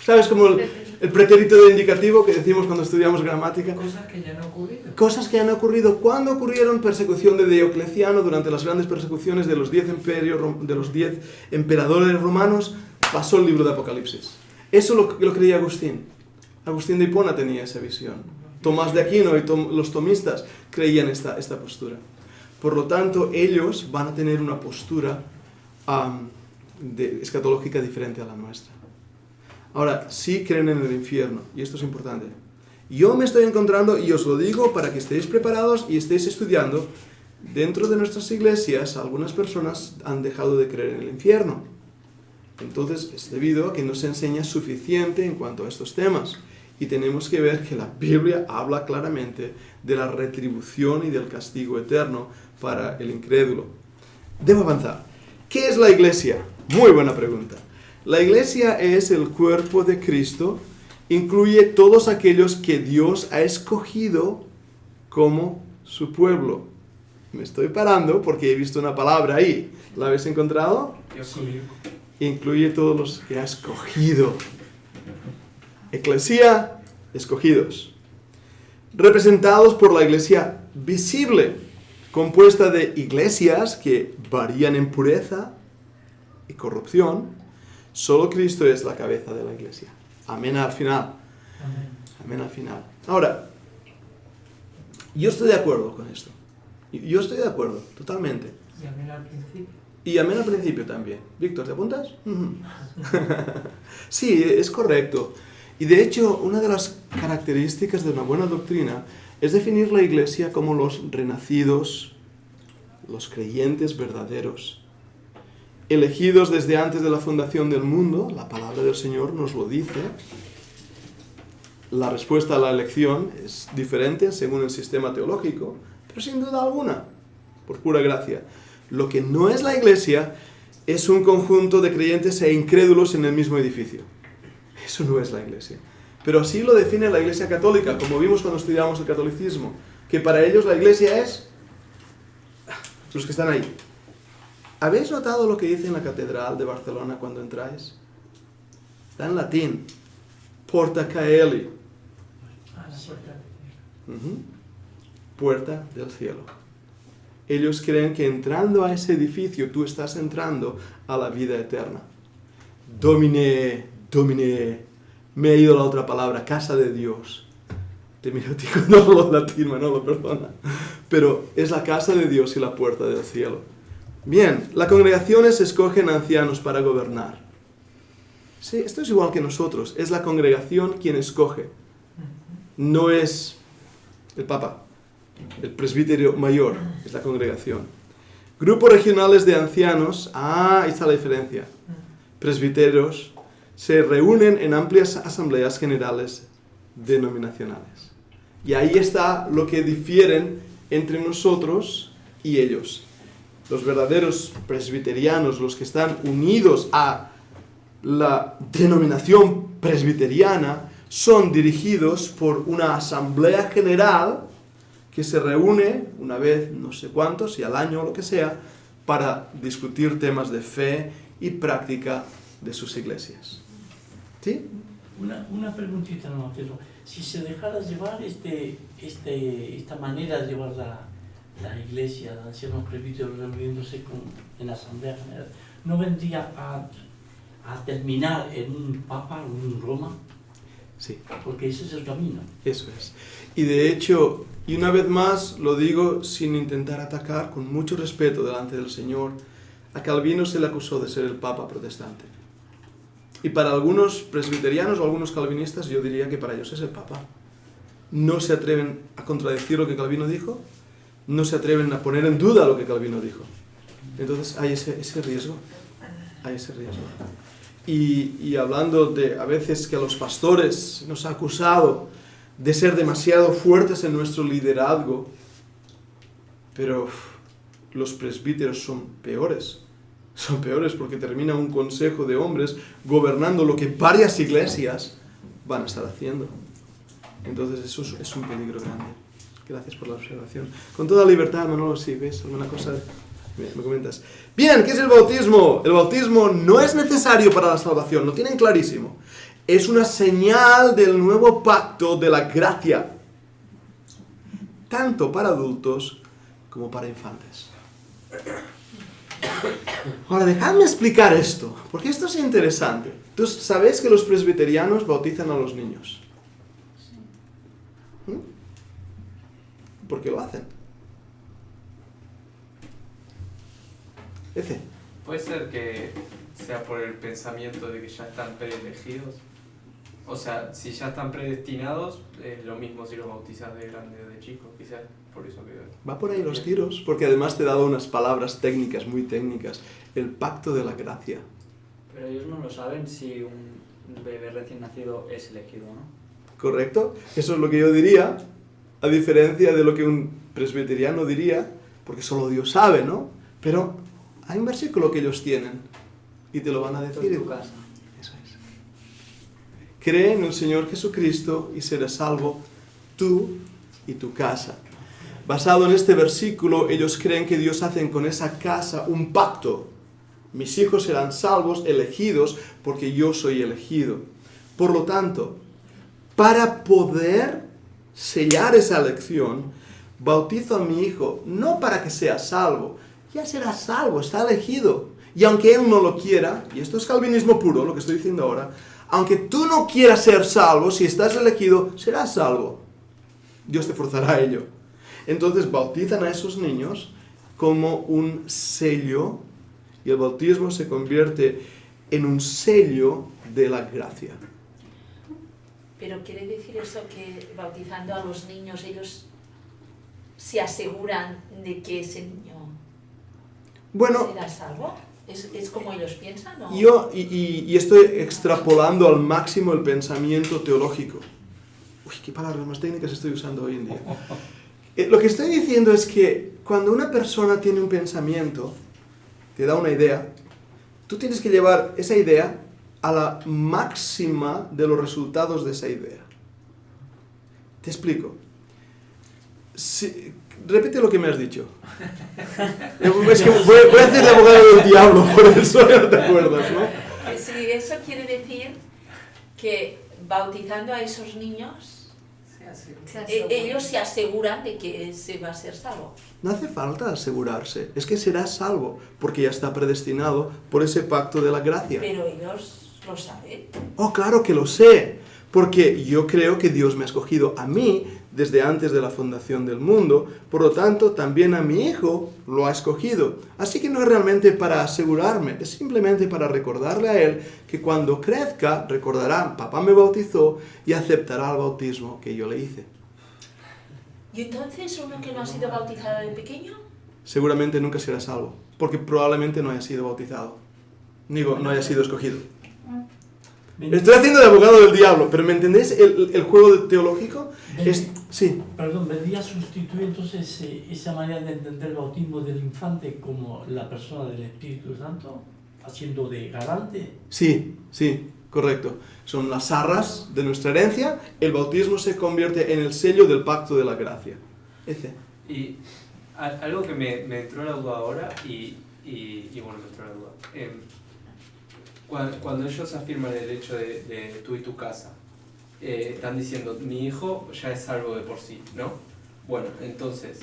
¿sabes? Como el pretérito de indicativo que decimos cuando estudiamos gramática. Cosas que ya no han ocurrido. Cosas que han ocurrido. ¿Cuándo ocurrieron? Persecución de Diocleciano, durante las grandes persecuciones de los 10 emperadores romanos, pasó el libro de Apocalipsis. Eso lo creía Agustín. Agustín de Hipona tenía esa visión. Tomás de Aquino y los tomistas creían esta postura. Por lo tanto, ellos van a tener una postura escatológica diferente a la nuestra. Ahora, sí creen en el infierno, y esto es importante. Yo me estoy encontrando, y os lo digo para que estéis preparados y estéis estudiando, dentro de nuestras iglesias algunas personas han dejado de creer en el infierno. Entonces es debido a que no se enseña suficiente en cuanto a estos temas. Y tenemos que ver que la Biblia habla claramente de la retribución y del castigo eterno para el incrédulo. Debo avanzar. ¿Qué es la iglesia? Muy buena pregunta. La iglesia es el cuerpo de Cristo, incluye todos aquellos que Dios ha escogido como su pueblo. Me estoy parando porque he visto una palabra ahí. ¿La habéis encontrado? Sí. Incluye todos los que ha escogido. Eclesia, escogidos. Representados por la iglesia visible, compuesta de iglesias que varían en pureza y corrupción. Solo Cristo es la cabeza de la iglesia. Amén al final. Amén al final. Ahora, yo estoy de acuerdo con esto. Yo estoy de acuerdo, totalmente. Y amén al principio. Y amén al principio también. Víctor, ¿te apuntas? Sí, es correcto. Y de hecho, una de las características de una buena doctrina es definir la iglesia como los renacidos, los creyentes verdaderos, elegidos desde antes de la fundación del mundo. La palabra del Señor nos lo dice. La respuesta a la elección es diferente según el sistema teológico, pero sin duda alguna, por pura gracia. Lo que no es la iglesia es un conjunto de creyentes e incrédulos en el mismo edificio. Eso no es la iglesia. Pero así lo define la iglesia católica, como vimos cuando estudiamos el catolicismo, que para ellos la iglesia es los que están ahí. ¿Habéis notado lo que dice en la Catedral de Barcelona cuando entráis? Está en latín. Porta caeli. Puerta del cielo. Ellos creen que entrando a ese edificio tú estás entrando a la vida eterna. Domine, me ha ido la otra palabra, casa de Dios. Te miro a ti cuando hablo latín, Manolo, perdona. Pero es la casa de Dios y la puerta del cielo. Bien, las congregaciones escogen ancianos para gobernar. Sí, esto es igual que nosotros. Es la congregación quien escoge. No es el Papa. El presbiterio mayor es la congregación. Grupos regionales de ancianos. Ahí está la diferencia. Presbiteros se reúnen en amplias asambleas generales denominacionales. Y ahí está lo que difieren entre nosotros y ellos. los verdaderos presbiterianos, los que están unidos a la denominación presbiteriana, son dirigidos por una asamblea general que se reúne una vez, no sé cuántos, si al año o lo que sea, para discutir temas de fe y práctica de sus iglesias. ¿Sí? Una preguntita nomás, Pedro. Si se dejara llevar esta manera de llevar la iglesia, de ancianos presbíteros reuniéndose en la Asamblea General, ¿no vendría a terminar en un Papa, en un Roma? Sí. Porque ese es el camino. Eso es. Y de hecho, y una vez más lo digo sin intentar atacar, con mucho respeto delante del Señor, a Calvino se le acusó de ser el Papa protestante. Y para algunos presbiterianos o algunos calvinistas yo diría que para ellos es el Papa. No se atreven a contradecir lo que Calvino dijo, no se atreven a poner en duda lo que Calvino dijo. Entonces hay ese riesgo. Hay ese riesgo. Y hablando de a veces que a los pastores nos ha acusado de ser demasiado fuertes en nuestro liderazgo, pero los presbíteros son peores. Son peores porque termina un consejo de hombres gobernando lo que varias iglesias van a estar haciendo. Entonces eso es un peligro grande. Gracias por la observación. Con toda libertad, Manolo, si ves alguna cosa, me comentas. Bien, ¿qué es el bautismo? El bautismo no es necesario para la salvación, lo tienen clarísimo. Es una señal del nuevo pacto de la gracia, tanto para adultos como para infantes. Ahora, dejadme explicar esto, porque esto es interesante. ¿Tú sabes que los presbiterianos bautizan a los niños? ¿Por qué lo hacen? Ece. Puede ser que sea por el pensamiento de que ya están preelegidos. O sea, si ya están predestinados, es lo mismo si los bautizas de grande o de chico, quizás. Por eso que... Va por ahí los tiros, porque además te he dado unas palabras técnicas, muy técnicas. El pacto de la gracia. Pero ellos no lo saben si un bebé recién nacido es elegido, ¿no? ¿Correcto? Eso es lo que yo diría, a diferencia de lo que un presbiteriano diría, porque solo Dios sabe, ¿no? Pero hay un versículo que ellos tienen y te lo van a decir en tu casa. Eso es. Cree en el Señor Jesucristo y serás salvo tú y tu casa. Basado en este versículo, ellos creen que Dios hace con esa casa un pacto. Mis hijos serán salvos, elegidos, porque yo soy elegido. Por lo tanto, para poder sellar esa elección, bautizo a mi hijo, no para que sea salvo, ya será salvo, está elegido. Y aunque él no lo quiera, y esto es calvinismo puro, lo que estoy diciendo ahora, aunque tú no quieras ser salvo, si estás elegido, serás salvo. Dios te forzará a ello. Entonces bautizan a esos niños como un sello, y el bautismo se convierte en un sello de la gracia. Pero quiere decir eso que bautizando a los niños ellos se aseguran de que ese niño será salvo. ¿Es como ellos piensan, ¿no? Yo y estoy extrapolando al máximo el pensamiento teológico. Uy, qué palabras más técnicas estoy usando hoy en día. Lo que estoy diciendo es que cuando una persona tiene un pensamiento, te da una idea, tú tienes que llevar esa idea a la máxima de los resultados de esa idea. Te explico. Repite lo que me has dicho. Es que voy a hacer de abogado del diablo, por eso no te acuerdas, ¿no? Sí, eso quiere decir que bautizando a esos niños, ellos se aseguran de que se va a ser salvo. No hace falta asegurarse, es que serás salvo, porque ya está predestinado por ese pacto de la gracia. Pero ellos lo saben. Oh, claro que lo sé, porque yo creo que Dios me ha escogido a mí desde antes de la fundación del mundo, por lo tanto también a mi hijo lo ha escogido. Así que no es realmente para asegurarme, es simplemente para recordarle a él que cuando crezca recordará, papá me bautizó y aceptará el bautismo que yo le hice. ¿Y entonces uno que no ha sido bautizado de pequeño? Seguramente nunca será salvo, porque probablemente no haya sido bautizado, digo, no haya sido escogido. Estoy haciendo de abogado del diablo, pero ¿me entendéis el juego teológico? Sí. Perdón, vendría a sustituir entonces esa manera de entender el bautismo del infante como la persona del Espíritu Santo, haciendo de garante. Sí, correcto. Son las arras de nuestra herencia. El bautismo se convierte en el sello del pacto de la gracia. Y algo que me entró la duda ahora y bueno, me entró la duda. Cuando ellos afirman el hecho de tú y tu casa, están diciendo, mi hijo ya es salvo de por sí, ¿no? Bueno, entonces,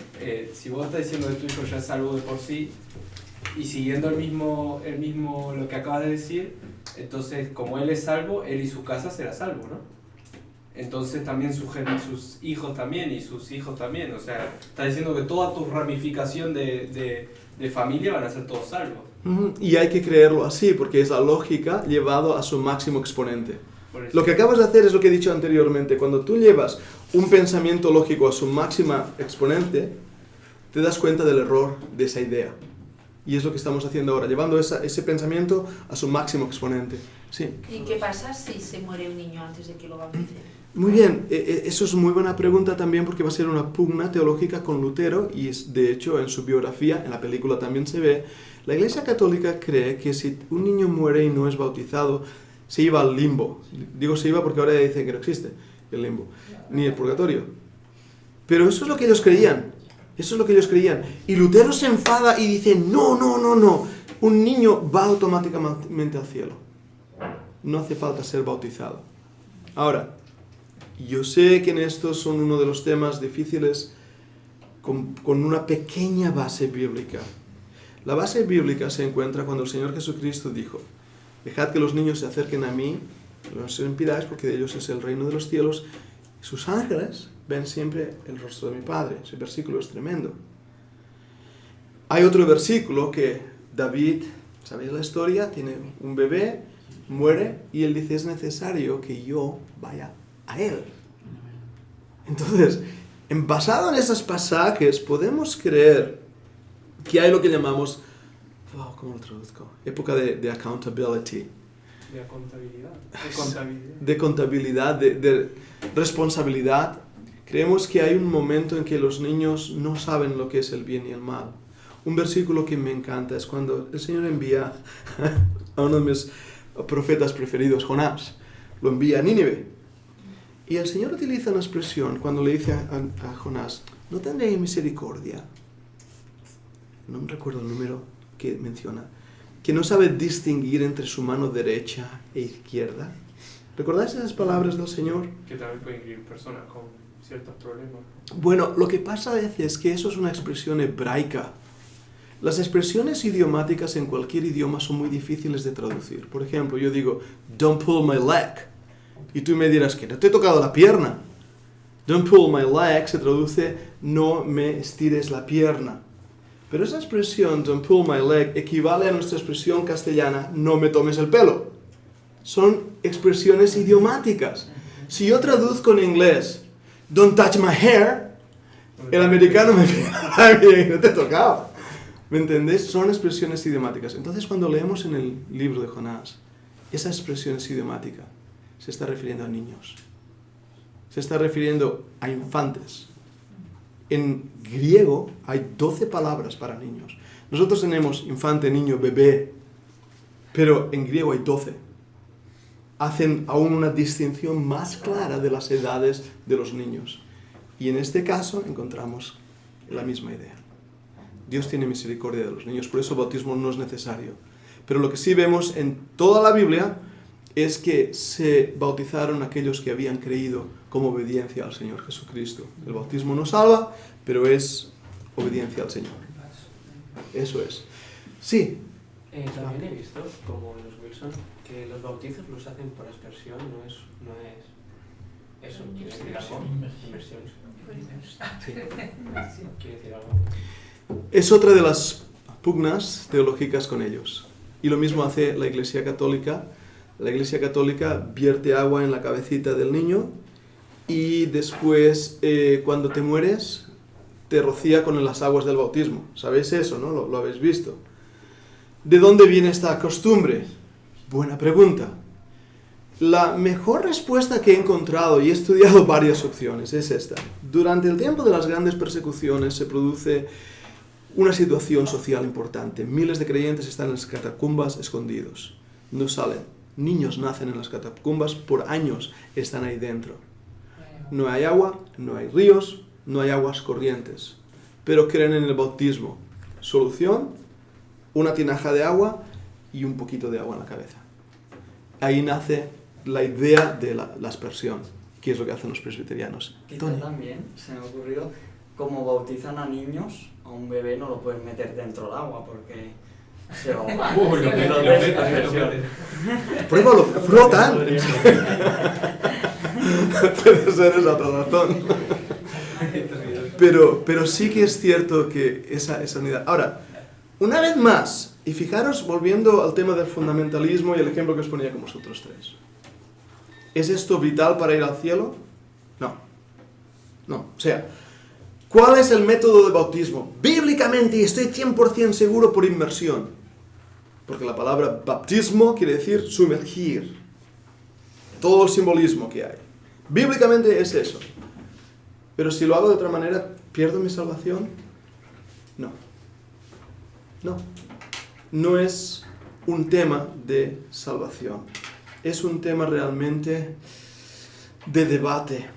si vos estás diciendo que tu hijo ya es salvo de por sí, y siguiendo el mismo lo que acabas de decir, entonces, como él es salvo, él y su casa será salvo, ¿no? Entonces también sus hijos también y sus hijos también, o sea, está diciendo que toda tu ramificación de familia van a ser todos salvos. Y hay que creerlo así, porque es la lógica llevado a su máximo exponente. Lo que acabas de hacer es lo que he dicho anteriormente. Cuando tú llevas un pensamiento lógico a su máxima exponente, te das cuenta del error de esa idea. Y es lo que estamos haciendo ahora, llevando ese pensamiento a su máximo exponente. Sí. ¿Y qué pasa si se muere un niño antes de que lo bauticen? Muy bien, eso es muy buena pregunta también, porque va a ser una pugna teológica con Lutero, y de hecho en su biografía, en la película también se ve. La Iglesia Católica cree que si un niño muere y no es bautizado, se iba al limbo. Digo se iba porque ahora ya dicen que no existe el limbo, ni el purgatorio. Pero eso es lo que ellos creían. Eso es lo que ellos creían. Y Lutero se enfada y dice, no. Un niño va automáticamente al cielo. No hace falta ser bautizado. Ahora, yo sé que en estos son uno de los temas difíciles con una pequeña base bíblica. La base bíblica se encuentra cuando el Señor Jesucristo dijo, dejad que los niños se acerquen a mí, no se lo impidáis porque de ellos es el reino de los cielos. Sus ángeles ven siempre el rostro de mi Padre. Ese versículo es tremendo. Hay otro versículo que David, ¿sabéis la historia? Tiene un bebé, muere y él dice, es necesario que yo vaya a él. Entonces, basado en esos pasajes, podemos creer que hay lo que llamamos, ¿cómo lo traduzco? Época de accountability. De contabilidad, de responsabilidad. Creemos que hay un momento en que los niños no saben lo que es el bien y el mal. Un versículo que me encanta es cuando el Señor envía a uno de mis profetas preferidos, Jonás. Lo envía a Nínive. Y el Señor utiliza una expresión cuando le dice a Jonás, ¿no tendré misericordia? No me recuerdo el número que menciona. Que no sabe distinguir entre su mano derecha e izquierda. ¿Recordáis esas palabras del Señor? Que también pueden incluir personas con ciertos problemas. Bueno, lo que pasa a veces es que eso es una expresión hebraica. Las expresiones idiomáticas en cualquier idioma son muy difíciles de traducir. Por ejemplo, yo digo, don't pull my leg. Y tú me dirás que no te he tocado la pierna. Don't pull my leg se traduce, no me estires la pierna. Pero esa expresión, don't pull my leg, equivale a nuestra expresión castellana, no me tomes el pelo. Son expresiones idiomáticas. Si yo traduzco en inglés, don't touch my hair, el americano me dice, no te he tocado. ¿Me entendéis? Son expresiones idiomáticas. Entonces, cuando leemos en el libro de Jonás, esa expresión es idiomática. Se está refiriendo a niños. Se está refiriendo a infantes. En griego hay 12 palabras para niños. Nosotros tenemos infante, niño, bebé, pero en griego hay 12. Hacen aún una distinción más clara de las edades de los niños. Y en este caso encontramos la misma idea. Dios tiene misericordia de los niños, por eso el bautismo no es necesario. Pero lo que sí vemos en toda la Biblia es que se bautizaron aquellos que habían creído como obediencia al Señor Jesucristo. El bautismo no salva, pero es obediencia al Señor. Eso es. Sí. También he visto, como en los Wilson, que los bautizos los hacen por aspersión, no es eso, quiere decir algo. Inmersión. Quiere decir algo. Es otra de las pugnas teológicas con ellos. Y lo mismo hace la Iglesia Católica. La Iglesia Católica vierte agua en la cabecita del niño y después, cuando te mueres, te rocía con las aguas del bautismo. ¿Sabéis eso, no? Lo habéis visto. ¿De dónde viene esta costumbre? Buena pregunta. La mejor respuesta que he encontrado, y he estudiado varias opciones, es esta. Durante el tiempo de las grandes persecuciones se produce una situación social importante. Miles de creyentes están en las catacumbas escondidos. No salen. Niños nacen en las catacumbas, por años están ahí dentro. No hay agua, no hay ríos, no hay aguas corrientes. Pero creen en el bautismo. Solución, una tinaja de agua y un poquito de agua en la cabeza. Ahí nace la idea de la aspersión, que es lo que hacen los presbiterianos. Quizá también se me ocurrió, como bautizan a niños, a un bebé no lo pueden meter dentro del agua porque se va a ahogar. Pruébalo, flotan. Puede ser esa otra razón. Pero sí que es cierto que esa unidad. Ahora, una vez más, y fijaros, volviendo al tema del fundamentalismo y el ejemplo que os ponía con vosotros tres. ¿Es esto vital para ir al cielo? No. O sea, ¿cuál es el método de bautismo? Bíblicamente, y estoy 100% seguro, por inmersión. Porque la palabra bautismo quiere decir sumergir. Todo el simbolismo que hay. Bíblicamente es eso. Pero si lo hago de otra manera, ¿pierdo mi salvación? No. No es un tema de salvación. Es un tema realmente de debate.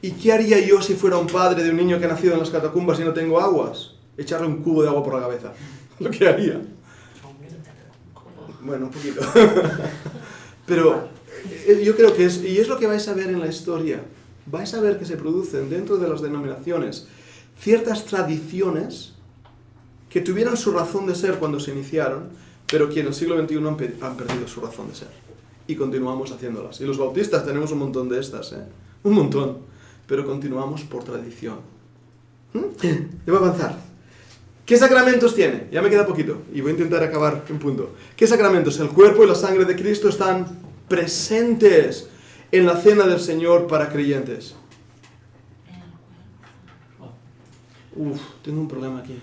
¿Y qué haría yo si fuera un padre de un niño que ha nacido en las catacumbas y no tengo aguas? Echarle un cubo de agua por la cabeza. Lo que haría. Bueno, un poquito. Pero yo creo que y es lo que vais a ver en la historia. Vais a ver que se producen dentro de las denominaciones ciertas tradiciones que tuvieron su razón de ser cuando se iniciaron, pero que en el siglo XXI han perdido su razón de ser. Y continuamos haciéndolas. Y los bautistas tenemos un montón de estas, un montón. Pero continuamos por tradición. Debo avanzar. ¿Qué sacramentos tiene? Ya me queda poquito y voy a intentar acabar en punto. ¿Qué sacramentos? El cuerpo y la sangre de Cristo están presentes en la cena del Señor para creyentes. Tengo un problema aquí.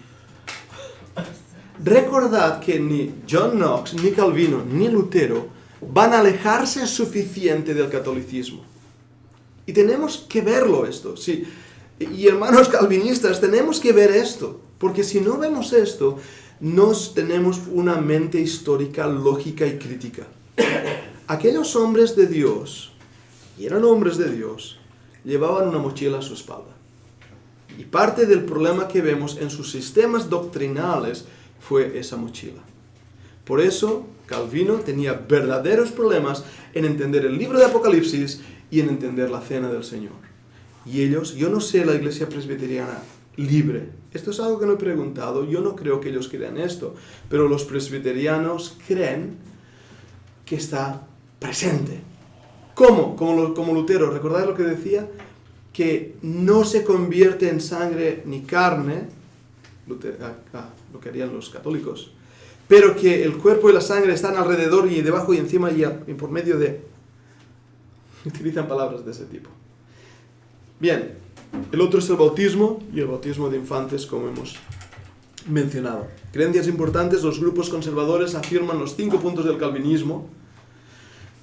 Recordad que ni John Knox, ni Calvino, ni Lutero van a alejarse suficiente del catolicismo. Y tenemos que verlo esto. Sí. Y hermanos calvinistas, tenemos que ver esto. Porque si no vemos esto, tenemos una mente histórica, lógica y crítica. Aquellos hombres de Dios, y eran hombres de Dios, llevaban una mochila a su espalda. Y parte del problema que vemos en sus sistemas doctrinales fue esa mochila. Por eso, Calvino tenía verdaderos problemas en entender el libro de Apocalipsis y en entender la cena del Señor. Y ellos, yo no sé la iglesia presbiteriana libre. Esto es algo que no he preguntado. Yo no creo que ellos crean esto. Pero los presbiterianos creen que está presente. ¿Cómo? Como Lutero. ¿Recordáis lo que decía? Que no se convierte en sangre ni carne. Lo que harían los católicos. Pero que el cuerpo y la sangre están alrededor y debajo y encima y por medio de... Utilizan palabras de ese tipo. Bien, el otro es el bautismo y el bautismo de infantes, como hemos mencionado. Creencias importantes, los grupos conservadores afirman los 5 puntos del calvinismo.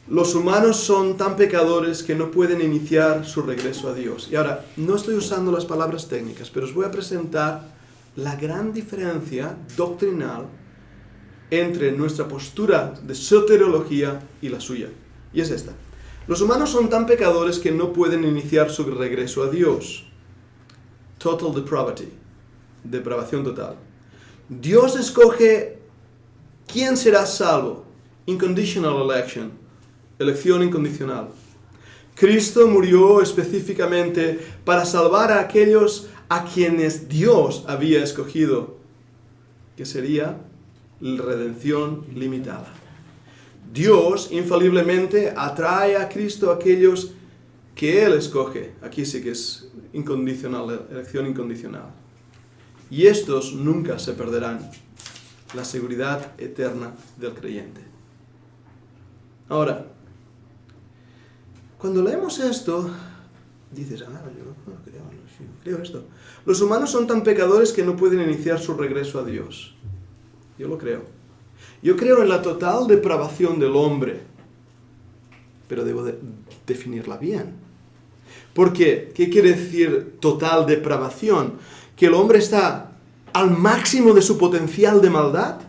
Los humanos son tan pecadores que no pueden iniciar su regreso a Dios. Y ahora, no estoy usando las palabras técnicas, pero os voy a presentar la gran diferencia doctrinal entre nuestra postura de soteriología y la suya. Y es esta. Los humanos son tan pecadores que no pueden iniciar su regreso a Dios. Total depravity. Depravación total. Dios escoge quién será salvo. Unconditional election. Elección incondicional. Cristo murió específicamente para salvar a aquellos a quienes Dios había escogido, que sería la redención limitada. Dios infaliblemente atrae a Cristo a aquellos que Él escoge. Aquí sí que es incondicional, elección incondicional. Y estos nunca se perderán la seguridad eterna del creyente. Ahora, cuando leemos esto, dices, yo no creo esto. Los humanos son tan pecadores que no pueden iniciar su regreso a Dios. Yo lo creo. Yo creo en la total depravación del hombre. pero debo definirla bien. ¿Por qué? ¿Qué quiere decir total depravación? ¿Que el hombre está al máximo de su potencial de maldad?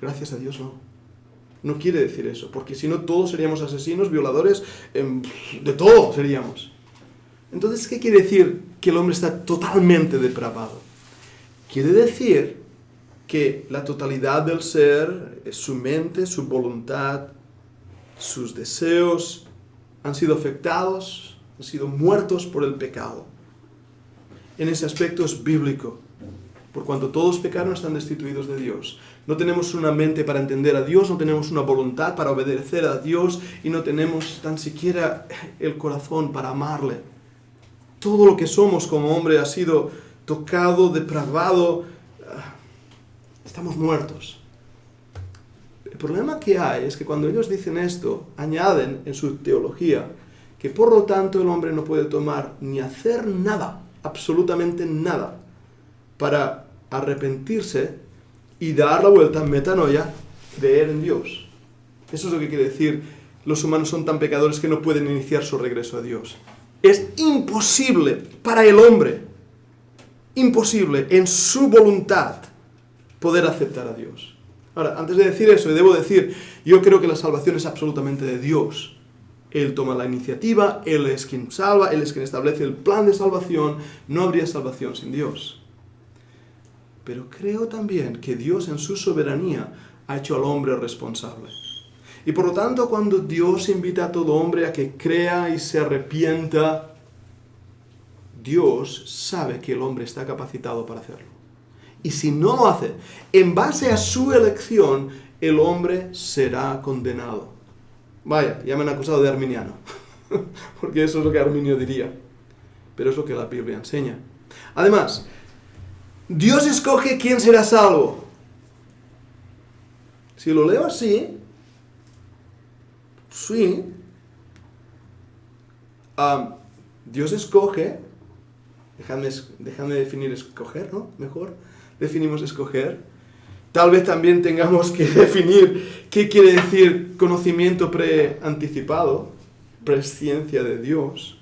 Gracias a Dios no. No quiere decir eso, porque si no todos seríamos asesinos, violadores, de todo seríamos. Entonces, ¿qué quiere decir que el hombre está totalmente depravado? Quiere decir que la totalidad del ser, su mente, su voluntad, sus deseos, han sido afectados, han sido muertos por el pecado. En ese aspecto es bíblico. Por cuanto todos pecaron, están destituidos de Dios. No tenemos una mente para entender a Dios, no tenemos una voluntad para obedecer a Dios y no tenemos tan siquiera el corazón para amarle. Todo lo que somos como hombre ha sido tocado, depravado. Estamos muertos. El problema que hay es que cuando ellos dicen esto, añaden en su teología que por lo tanto el hombre no puede tomar ni hacer nada, absolutamente nada, para arrepentirse y dar la vuelta, metanoia, creer en Dios. Eso es lo que quiere decir, los humanos son tan pecadores que no pueden iniciar su regreso a Dios. Es imposible para el hombre, imposible en su voluntad, poder aceptar a Dios. Ahora, antes de decir eso, debo decir, yo creo que la salvación es absolutamente de Dios. Él toma la iniciativa, Él es quien salva, Él es quien establece el plan de salvación. No habría salvación sin Dios. Pero creo también que Dios en su soberanía ha hecho al hombre responsable. Y por lo tanto, cuando Dios invita a todo hombre a que crea y se arrepienta, Dios sabe que el hombre está capacitado para hacerlo. Y si no lo hace, en base a su elección, el hombre será condenado. Vaya, ya me han acusado de arminiano, porque eso es lo que Arminio diría. Pero es lo que la Biblia enseña. Además, Dios escoge quién será salvo. Si lo leo así, sí, Dios escoge, déjame definir escoger, ¿no? Mejor definimos escoger. Tal vez también tengamos que definir qué quiere decir conocimiento preanticipado, presciencia de Dios.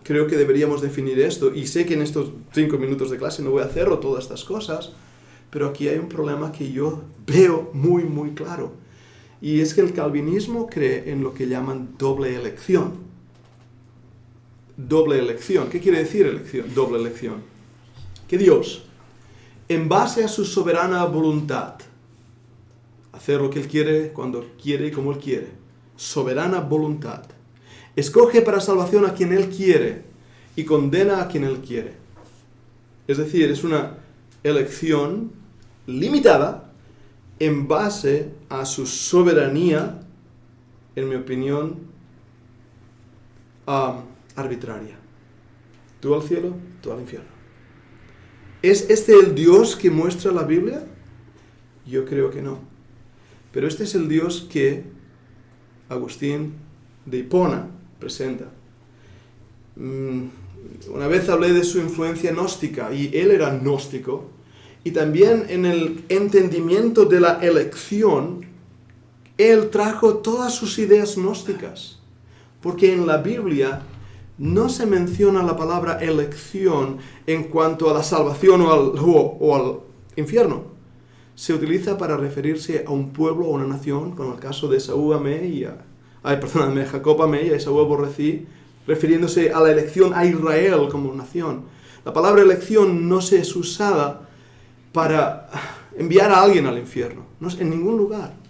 Creo que deberíamos definir esto, y sé que en estos 5 minutos de clase no voy a hacerlo todas estas cosas, pero aquí hay un problema que yo veo muy, muy claro. Y es que el calvinismo cree en lo que llaman doble elección. Doble elección. ¿Qué quiere decir elección? Doble elección. Que Dios, en base a su soberana voluntad, hacer lo que Él quiere, cuando quiere y como Él quiere, soberana voluntad, escoge para salvación a quien Él quiere y condena a quien Él quiere. Es decir, es una elección limitada en base a su soberanía, en mi opinión, arbitraria. Tú al cielo, tú al infierno. ¿Es este el Dios que muestra la Biblia? Yo creo que no. Pero este es el Dios que Agustín de Hipona presenta. Una vez hablé de su influencia gnóstica, y él era gnóstico, y también en el entendimiento de la elección, él trajo todas sus ideas gnósticas, porque en la Biblia no se menciona la palabra elección en cuanto a la salvación o al infierno. Se utiliza para referirse a un pueblo o una nación, como el caso de Esaú amé y Jacob amé y a Esaú aborrecí, refiriéndose a la elección a Israel como nación. La palabra elección no se es usada para enviar a alguien al infierno, no es en ningún lugar.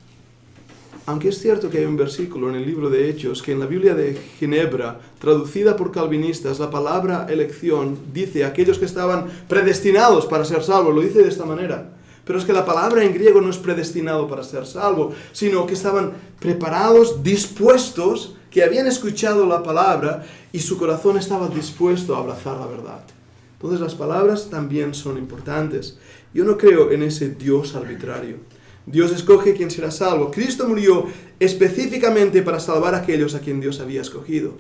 Aunque es cierto que hay un versículo en el libro de Hechos que en la Biblia de Ginebra, traducida por calvinistas, la palabra elección dice aquellos que estaban predestinados para ser salvos, lo dice de esta manera. Pero es que la palabra en griego no es predestinado para ser salvo, sino que estaban preparados, dispuestos, que habían escuchado la palabra y su corazón estaba dispuesto a abrazar la verdad. Entonces las palabras también son importantes. Yo no creo en ese Dios arbitrario. Dios escoge quién será salvo. Cristo murió específicamente para salvar a aquellos a quien Dios había escogido.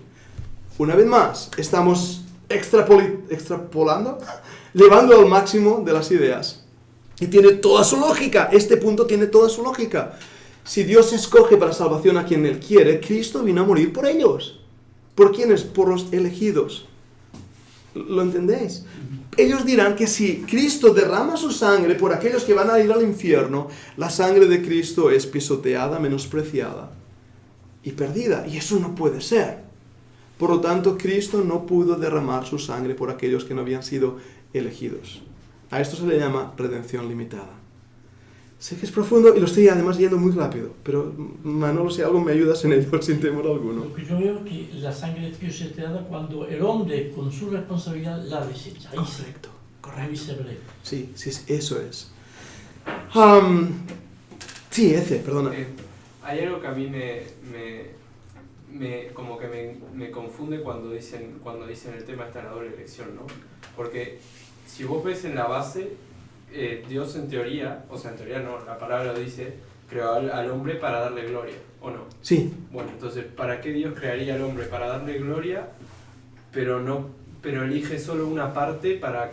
Una vez más, estamos extrapolando, llevando al máximo de las ideas. Y tiene toda su lógica. Este punto tiene toda su lógica. Si Dios escoge para salvación a quien Él quiere, Cristo vino a morir por ellos. ¿Por quiénes? Por los elegidos. ¿Lo entendéis? Ellos dirán que si Cristo derrama su sangre por aquellos que van a ir al infierno, la sangre de Cristo es pisoteada, menospreciada y perdida. Y eso no puede ser. Por lo tanto, Cristo no pudo derramar su sangre por aquellos que no habían sido elegidos. A esto se le llama redención limitada. Sé que es profundo y lo estoy además yendo muy rápido, pero Manolo, si algo me ayudas en ello sin temor alguno. Lo que yo veo que la sangre de Dios es dada cuando el hombre con su responsabilidad la desecha. Ahí Correcto. Ahí se breve. Sí, eso es. Sí, perdona. Hay algo que a mí me confunde cuando dicen el tema de la doble elección, ¿no? Porque si vos ves en la base, Dios en teoría no, la palabra dice, creó al hombre para darle gloria, ¿o no? Sí. Bueno, entonces, ¿para qué Dios crearía al hombre? Para darle gloria, pero elige solo una parte para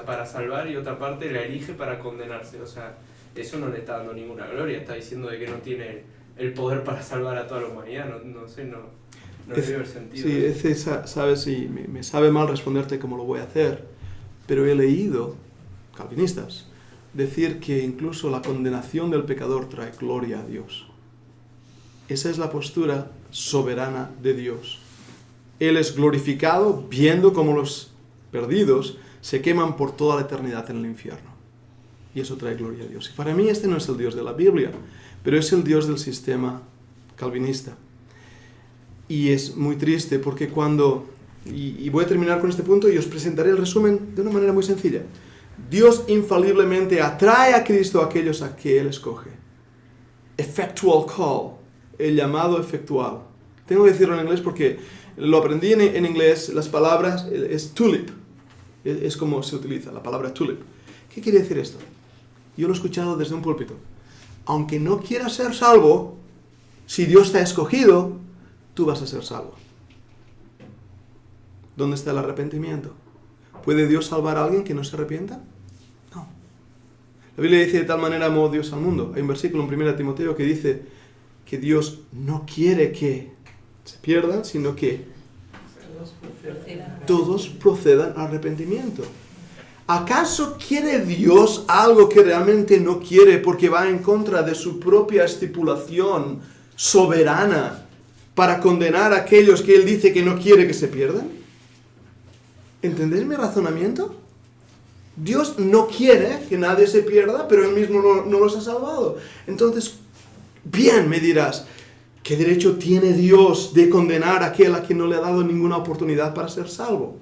para salvar y otra parte la elige para condenarse. O sea, eso no le está dando ninguna gloria, está diciendo de que no tiene el poder para salvar a toda la humanidad, no le veo el sentido. Sí, sabes, y me sabe mal responderte cómo lo voy a hacer, pero he leído calvinistas decir que incluso la condenación del pecador trae gloria a Dios. Esa es la postura soberana de Dios. Él es glorificado viendo cómo los perdidos se queman por toda la eternidad en el infierno. Y eso trae gloria a Dios. Y para mí este no es el Dios de la Biblia, pero es el Dios del sistema calvinista. Y es muy triste porque y voy a terminar con este punto y os presentaré el resumen de una manera muy sencilla. Dios infaliblemente atrae a Cristo a aquellos a que Él escoge. Effectual call, el llamado efectual. Tengo que decirlo en inglés porque lo aprendí en inglés, las palabras, es tulip. Es como se utiliza la palabra tulip. ¿Qué quiere decir esto? Yo lo he escuchado desde un púlpito. Aunque no quieras ser salvo, si Dios te ha escogido, tú vas a ser salvo. ¿Dónde está el arrepentimiento? ¿Puede Dios salvar a alguien que no se arrepienta? No. La Biblia dice: de tal manera amó Dios al mundo. Hay un versículo en 1 Timoteo que dice que Dios no quiere que se pierdan, sino que todos procedan al arrepentimiento. ¿Acaso quiere Dios algo que realmente no quiere porque va en contra de su propia estipulación soberana para condenar a aquellos que Él dice que no quiere que se pierdan? ¿Entendéis mi razonamiento? Dios no quiere que nadie se pierda, pero Él mismo no los ha salvado. Entonces, bien, me dirás, ¿qué derecho tiene Dios de condenar a aquel a quien no le ha dado ninguna oportunidad para ser salvo?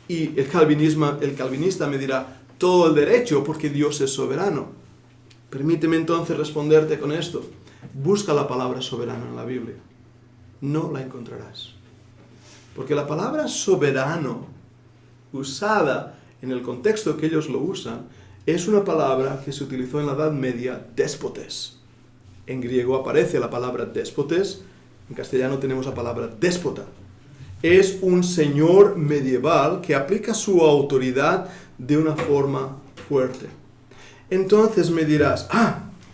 Y el calvinista me dirá, todo el derecho, porque Dios es soberano. Permíteme entonces responderte con esto. Busca la palabra soberano en la Biblia. No la encontrarás. Porque la palabra soberano, usada en el contexto que ellos lo usan, es una palabra que se utilizó en la Edad Media, déspotes. En griego aparece la palabra déspotes, en castellano tenemos la palabra déspota. Es un señor medieval que aplica su autoridad de una forma fuerte. Entonces me dirás,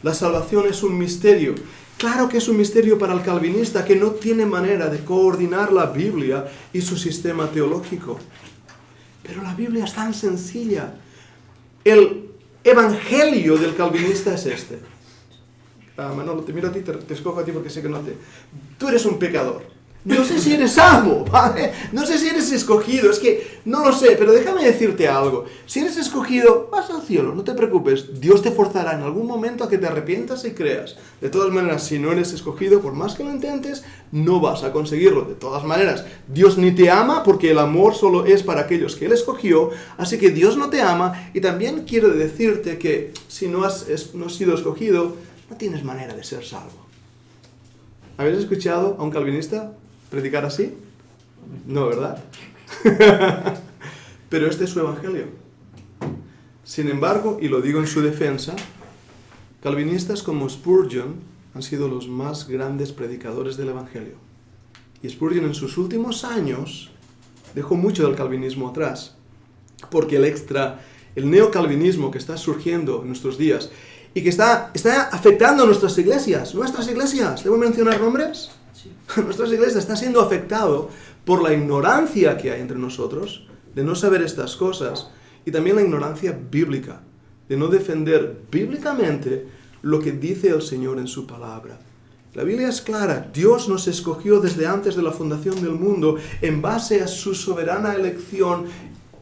la salvación es un misterio. Claro que es un misterio para el calvinista que no tiene manera de coordinar la Biblia y su sistema teológico. Pero la Biblia es tan sencilla. El evangelio del calvinista es este. Manolo, te miro a ti, te escojo a ti porque sé que no te... Tú eres un pecador. No sé si eres salvo, ¿vale? No sé si eres escogido, es que no lo sé, pero déjame decirte algo. Si eres escogido, vas al cielo, no te preocupes. Dios te forzará en algún momento a que te arrepientas y creas. De todas maneras, si no eres escogido, por más que lo intentes, no vas a conseguirlo. De todas maneras, Dios ni te ama porque el amor solo es para aquellos que Él escogió, así que Dios no te ama. Y también quiero decirte que si no has sido escogido, no tienes manera de ser salvo. ¿Habéis escuchado a un calvinista predicar así? No, ¿verdad? Pero este es su evangelio. Sin embargo, y lo digo en su defensa, calvinistas como Spurgeon han sido los más grandes predicadores del evangelio. Y Spurgeon en sus últimos años dejó mucho del calvinismo atrás, porque el neocalvinismo que está surgiendo en nuestros días y que está afectando a nuestras iglesias. Nuestras iglesias, ¿debo mencionar nombres? Sí. Nuestras iglesias están siendo afectadas por la ignorancia que hay entre nosotros, de no saber estas cosas, y también la ignorancia bíblica, de no defender bíblicamente lo que dice el Señor en su palabra. La Biblia es clara, Dios nos escogió desde antes de la fundación del mundo en base a su soberana elección,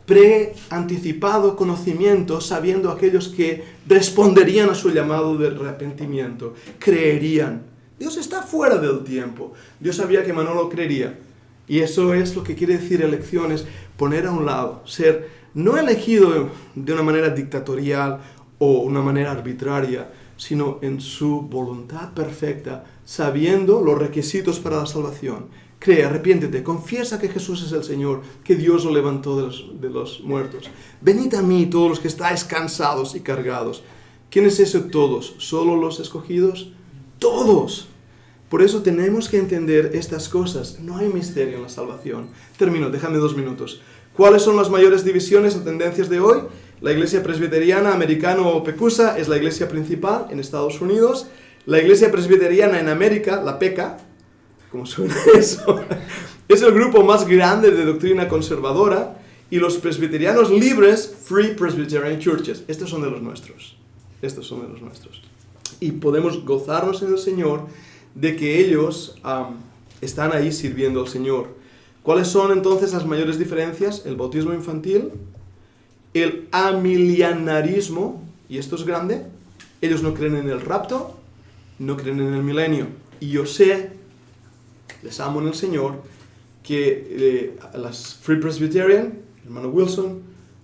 pre-anticipado conocimiento, sabiendo aquellos que responderían a su llamado de arrepentimiento, creerían. Dios está fuera del tiempo. Dios sabía que Manolo creería. Y eso es lo que quiere decir elección, es poner a un lado, ser no elegido de una manera dictatorial o una manera arbitraria, sino en su voluntad perfecta, sabiendo los requisitos para la salvación. Cree, arrepiéntete, confiesa que Jesús es el Señor, que Dios lo levantó de los muertos. Venid a mí todos los que estáis cansados y cargados. ¿Quién es ese todos? ¿Solo los escogidos? ¡Todos! Por eso tenemos que entender estas cosas. No hay misterio en la salvación. Termino, déjame 2 minutos. ¿Cuáles son las mayores divisiones o tendencias de hoy? La iglesia presbiteriana americana o PECUSA es la iglesia principal en Estados Unidos. La iglesia presbiteriana en América, la PECA, ¿cómo suena eso? Es el grupo más grande de doctrina conservadora. Y los presbiterianos libres, Free Presbyterian Churches. Estos son de los nuestros. Estos son de los nuestros. Y podemos gozarnos en el Señor de que ellos están ahí sirviendo al Señor. ¿Cuáles son entonces las mayores diferencias? El bautismo infantil, el amilianarismo, y esto es grande, ellos no creen en el rapto, no creen en el milenio. Y yo sé, les amo en el Señor, que las Free Presbyterian, el hermano Wilson,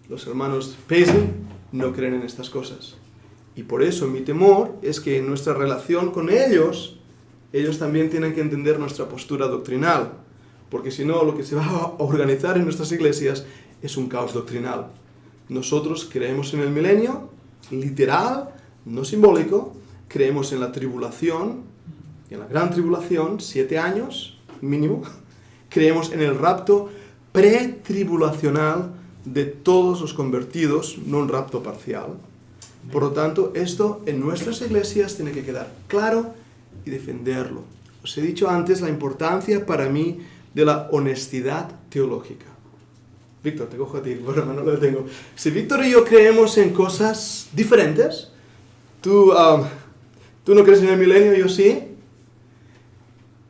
los hermanos Paisley, no creen en estas cosas. Y por eso mi temor es que en nuestra relación con ellos también tienen que entender nuestra postura doctrinal. Porque si no, lo que se va a organizar en nuestras iglesias es un caos doctrinal. Nosotros creemos en el milenio, literal, no simbólico. Creemos en la tribulación, en la gran tribulación, 7 años mínimo. Creemos en el rapto pretribulacional de todos los convertidos, no un rapto parcial. Por lo tanto, esto en nuestras iglesias tiene que quedar claro y defenderlo. Os he dicho antes la importancia para mí de la honestidad teológica. Víctor, te cojo a ti, bueno, no lo tengo. Si Víctor y yo creemos en cosas diferentes, tú no crees en el milenio, yo sí,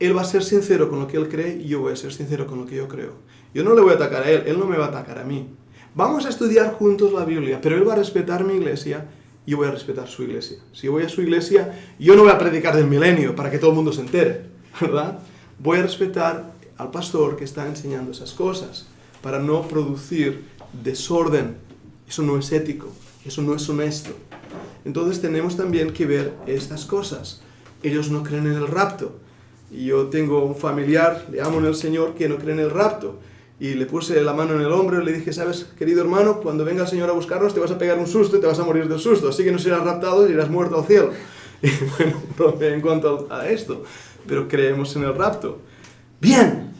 él va a ser sincero con lo que él cree y yo voy a ser sincero con lo que yo creo. Yo no le voy a atacar a él no me va a atacar a mí. Vamos a estudiar juntos la Biblia, pero él va a respetar mi iglesia y yo voy a respetar su iglesia. Si yo voy a su iglesia, yo no voy a predicar del milenio para que todo el mundo se entere, ¿verdad? Voy a respetar al pastor que está enseñando esas cosas para no producir desorden. Eso no es ético, eso no es honesto. Entonces tenemos también que ver estas cosas. Ellos no creen en el rapto. Y yo tengo un familiar, le amo en el Señor, que no cree en el rapto. Y le puse la mano en el hombro y le dije, ¿sabes, querido hermano? Cuando venga el Señor a buscarnos te vas a pegar un susto y te vas a morir del susto. Así que no serás raptado y irás muerto al cielo. Y bueno, bromea en cuanto a esto. Pero creemos en el rapto. Bien.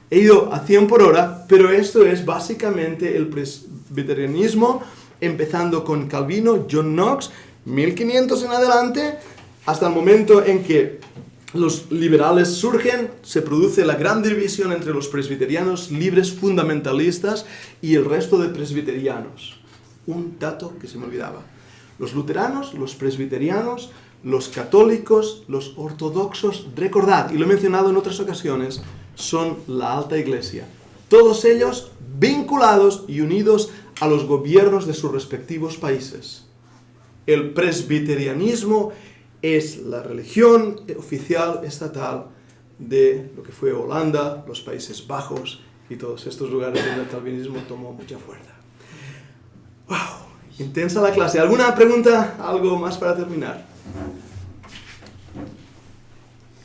He ido a 100 por hora, pero esto es básicamente el presbiterianismo, empezando con Calvino, John Knox, 1500 en adelante, hasta el momento en que los liberales surgen, se produce la gran división entre los presbiterianos libres fundamentalistas y el resto de presbiterianos. Un dato que se me olvidaba. Los luteranos, los presbiterianos, los católicos, los ortodoxos, recordad, y lo he mencionado en otras ocasiones, son la alta iglesia. Todos ellos vinculados y unidos a los gobiernos de sus respectivos países. El presbiterianismo es la religión oficial estatal de lo que fue Holanda, los Países Bajos y todos estos lugares donde el calvinismo tomó mucha fuerza. ¡Wow! Intensa la clase. ¿Alguna pregunta? ¿Algo más para terminar?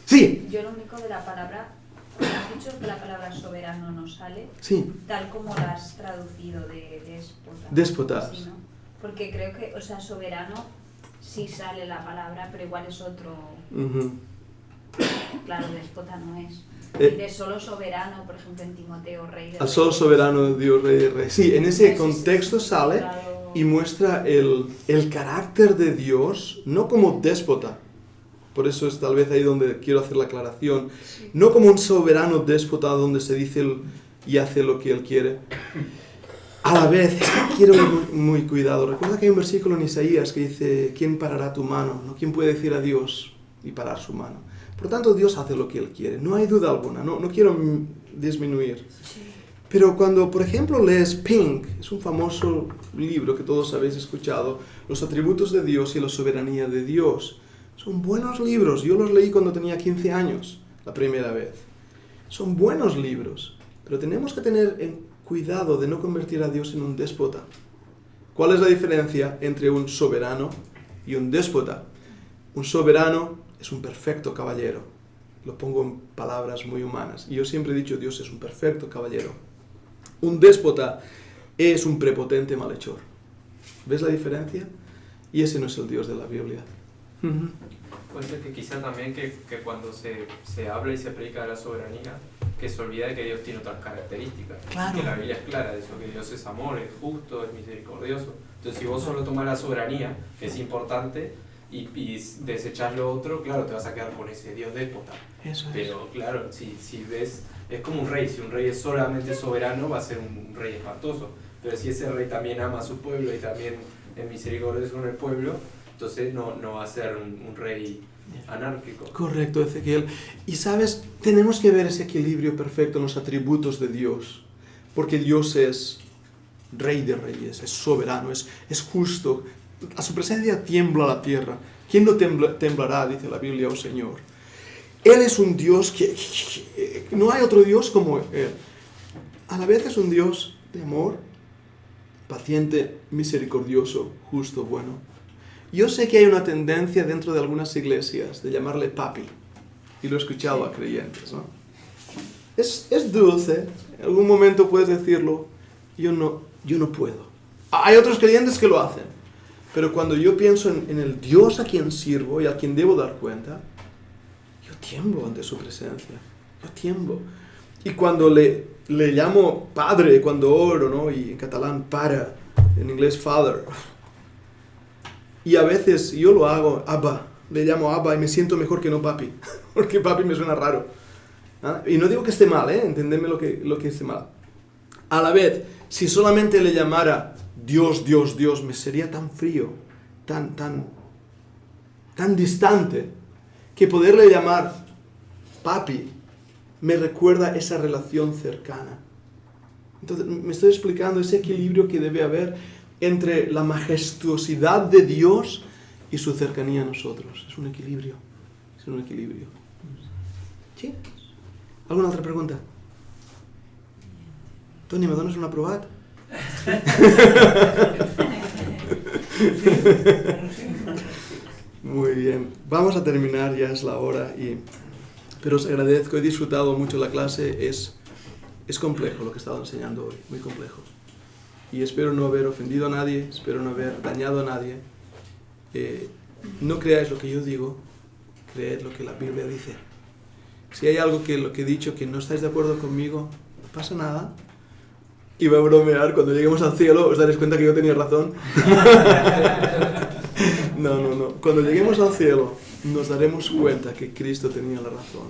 Sí. Yo lo único de la palabra, has dicho que la palabra soberano no sale, sí, tal como la has traducido de déspota. Déspotas. Sí, ¿no? Porque creo que, o sea, soberano sí sale la palabra, pero igual es otro. Claro, déspota no es. Y de solo soberano, por ejemplo, en Timoteo, rey de al solo soberano Dios, rey de reyes. Sí, en ese contexto sale. y muestra el carácter de Dios, no como déspota. Por eso es tal vez ahí donde quiero hacer la aclaración. No como un soberano déspota donde se dice y hace lo que él quiere. A la vez, es que quiero ir muy cuidado. Recuerda que hay un versículo en Isaías que dice, ¿quién parará tu mano? ¿No? ¿Quién puede decir a Dios y parar su mano? Por lo tanto, Dios hace lo que Él quiere. No hay duda alguna. No quiero disminuir. Pero cuando, por ejemplo, lees Pink, es un famoso libro que todos habéis escuchado, Los atributos de Dios y la soberanía de Dios. Son buenos libros. Yo los leí cuando tenía 15 años, la primera vez. Son buenos libros. Pero tenemos que tener cuidado de no convertir a Dios en un déspota. ¿Cuál es la diferencia entre un soberano y un déspota? Un soberano es un perfecto caballero. Lo pongo en palabras muy humanas. Y yo siempre he dicho, Dios es un perfecto caballero. Un déspota es un prepotente malhechor. ¿Ves la diferencia? Y ese no es el Dios de la Biblia. Puede ser que quizá también que cuando se habla y se predica de la soberanía, que se olvida de que Dios tiene otras características. Claro. Que la Biblia es clara de eso, que Dios es amor, es justo, es misericordioso. Entonces, si vos solo tomás la soberanía, que es importante, y desechás lo otro, claro, te vas a quedar con ese Dios déspota. Eso es. Pero claro, si ves, es como un rey. Si un rey es solamente soberano, va a ser un rey espantoso. Pero si ese rey también ama a su pueblo y también es misericordioso con el pueblo, entonces no va a ser un rey anárquico. Correcto, Ezequiel. Y sabes, tenemos que ver ese equilibrio perfecto en los atributos de Dios. Porque Dios es Rey de Reyes, es soberano, es justo. A su presencia tiembla la tierra. ¿Quién no temblará, dice la Biblia, oh Señor? Él es un Dios que no hay otro Dios como Él. A la vez es un Dios de amor, paciente, misericordioso, justo, bueno. Yo sé que hay una tendencia dentro de algunas iglesias de llamarle papi. Y lo he escuchado a creyentes, ¿no? Es dulce. En algún momento puedes decirlo. Yo no puedo. Hay otros creyentes que lo hacen. Pero cuando yo pienso en el Dios a quien sirvo y a quien debo dar cuenta, yo tiemblo ante su presencia. Yo tiemblo. Y cuando le llamo padre, cuando oro, ¿no? Y en catalán, para, en inglés, father. Y a veces yo lo hago, Abba, le llamo Abba y me siento mejor que no papi, porque papi me suena raro. ¿Ah? Y no digo que esté mal, entendedme lo que esté mal. A la vez, si solamente le llamara Dios, Dios, Dios, me sería tan frío, tan distante, que poderle llamar papi me recuerda esa relación cercana. Entonces, me estoy explicando ese equilibrio que debe haber entre la majestuosidad de Dios y su cercanía a nosotros. Es un equilibrio. Es un equilibrio. ¿Sí? ¿Alguna otra pregunta? Toni, ¿me dones una probat? Muy bien. Vamos a terminar, ya es la hora. Pero os agradezco, he disfrutado mucho la clase. Es complejo lo que he estado enseñando hoy, muy complejo. Y espero no haber ofendido a nadie, espero no haber dañado a nadie. No creáis lo que yo digo, creed lo que la Biblia dice. Si hay algo lo que he dicho que no estáis de acuerdo conmigo, no pasa nada. Y voy a bromear, cuando lleguemos al cielo os daréis cuenta que yo tenía razón. No. Cuando lleguemos al cielo nos daremos cuenta que Cristo tenía la razón.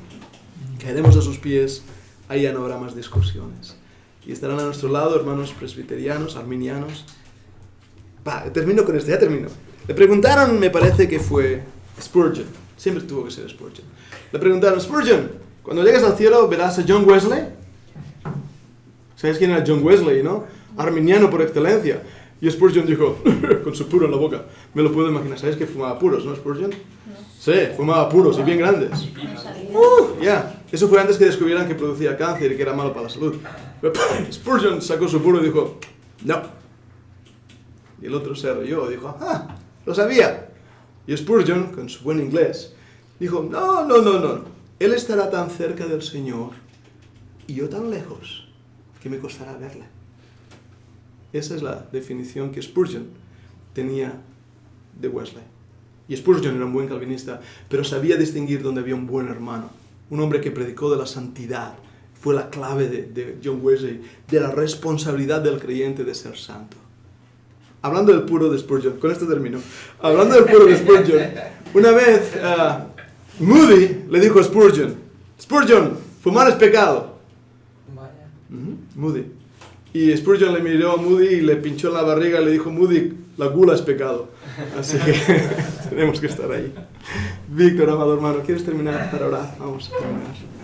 Caeremos a sus pies, ahí ya no habrá más discusiones. Y estarán a nuestro lado hermanos presbiterianos, arminianos. Termino con esto, ya termino. Le preguntaron, me parece que fue Spurgeon. Siempre tuvo que ser Spurgeon. Le preguntaron, Spurgeon, cuando llegues al cielo verás a John Wesley. ¿Sabéis quién era John Wesley, no? Arminiano por excelencia. Y Spurgeon dijo, con su puro en la boca, me lo puedo imaginar. ¿Sabéis que fumaba puros, no, Spurgeon? No. Sí, fumaba puros y bien grandes. Ya. Eso fue antes que descubrieran que producía cáncer y que era malo para la salud. Spurgeon sacó su puro y dijo, no. Y el otro se rió y dijo, lo sabía. Y Spurgeon, con su buen inglés, dijo, no. Él estará tan cerca del Señor y yo tan lejos que me costará verle. Esa es la definición que Spurgeon tenía de Wesley. Y Spurgeon era un buen calvinista, pero sabía distinguir donde había un buen hermano. Un hombre que predicó de la santidad. Fue la clave de John Wesley, de la responsabilidad del creyente de ser santo. hablando del puro de Spurgeon, con esto termino. Hablando del puro de Spurgeon, una vez Moody le dijo a Spurgeon, Spurgeon, fumar es pecado. Vaya. Moody. Y Spurgeon le miró a Moody y le pinchó en la barriga y le dijo, Moody, la gula es pecado. Así que tenemos que estar ahí. Víctor, amado hermano, ¿quieres terminar para orar? Vamos a terminar.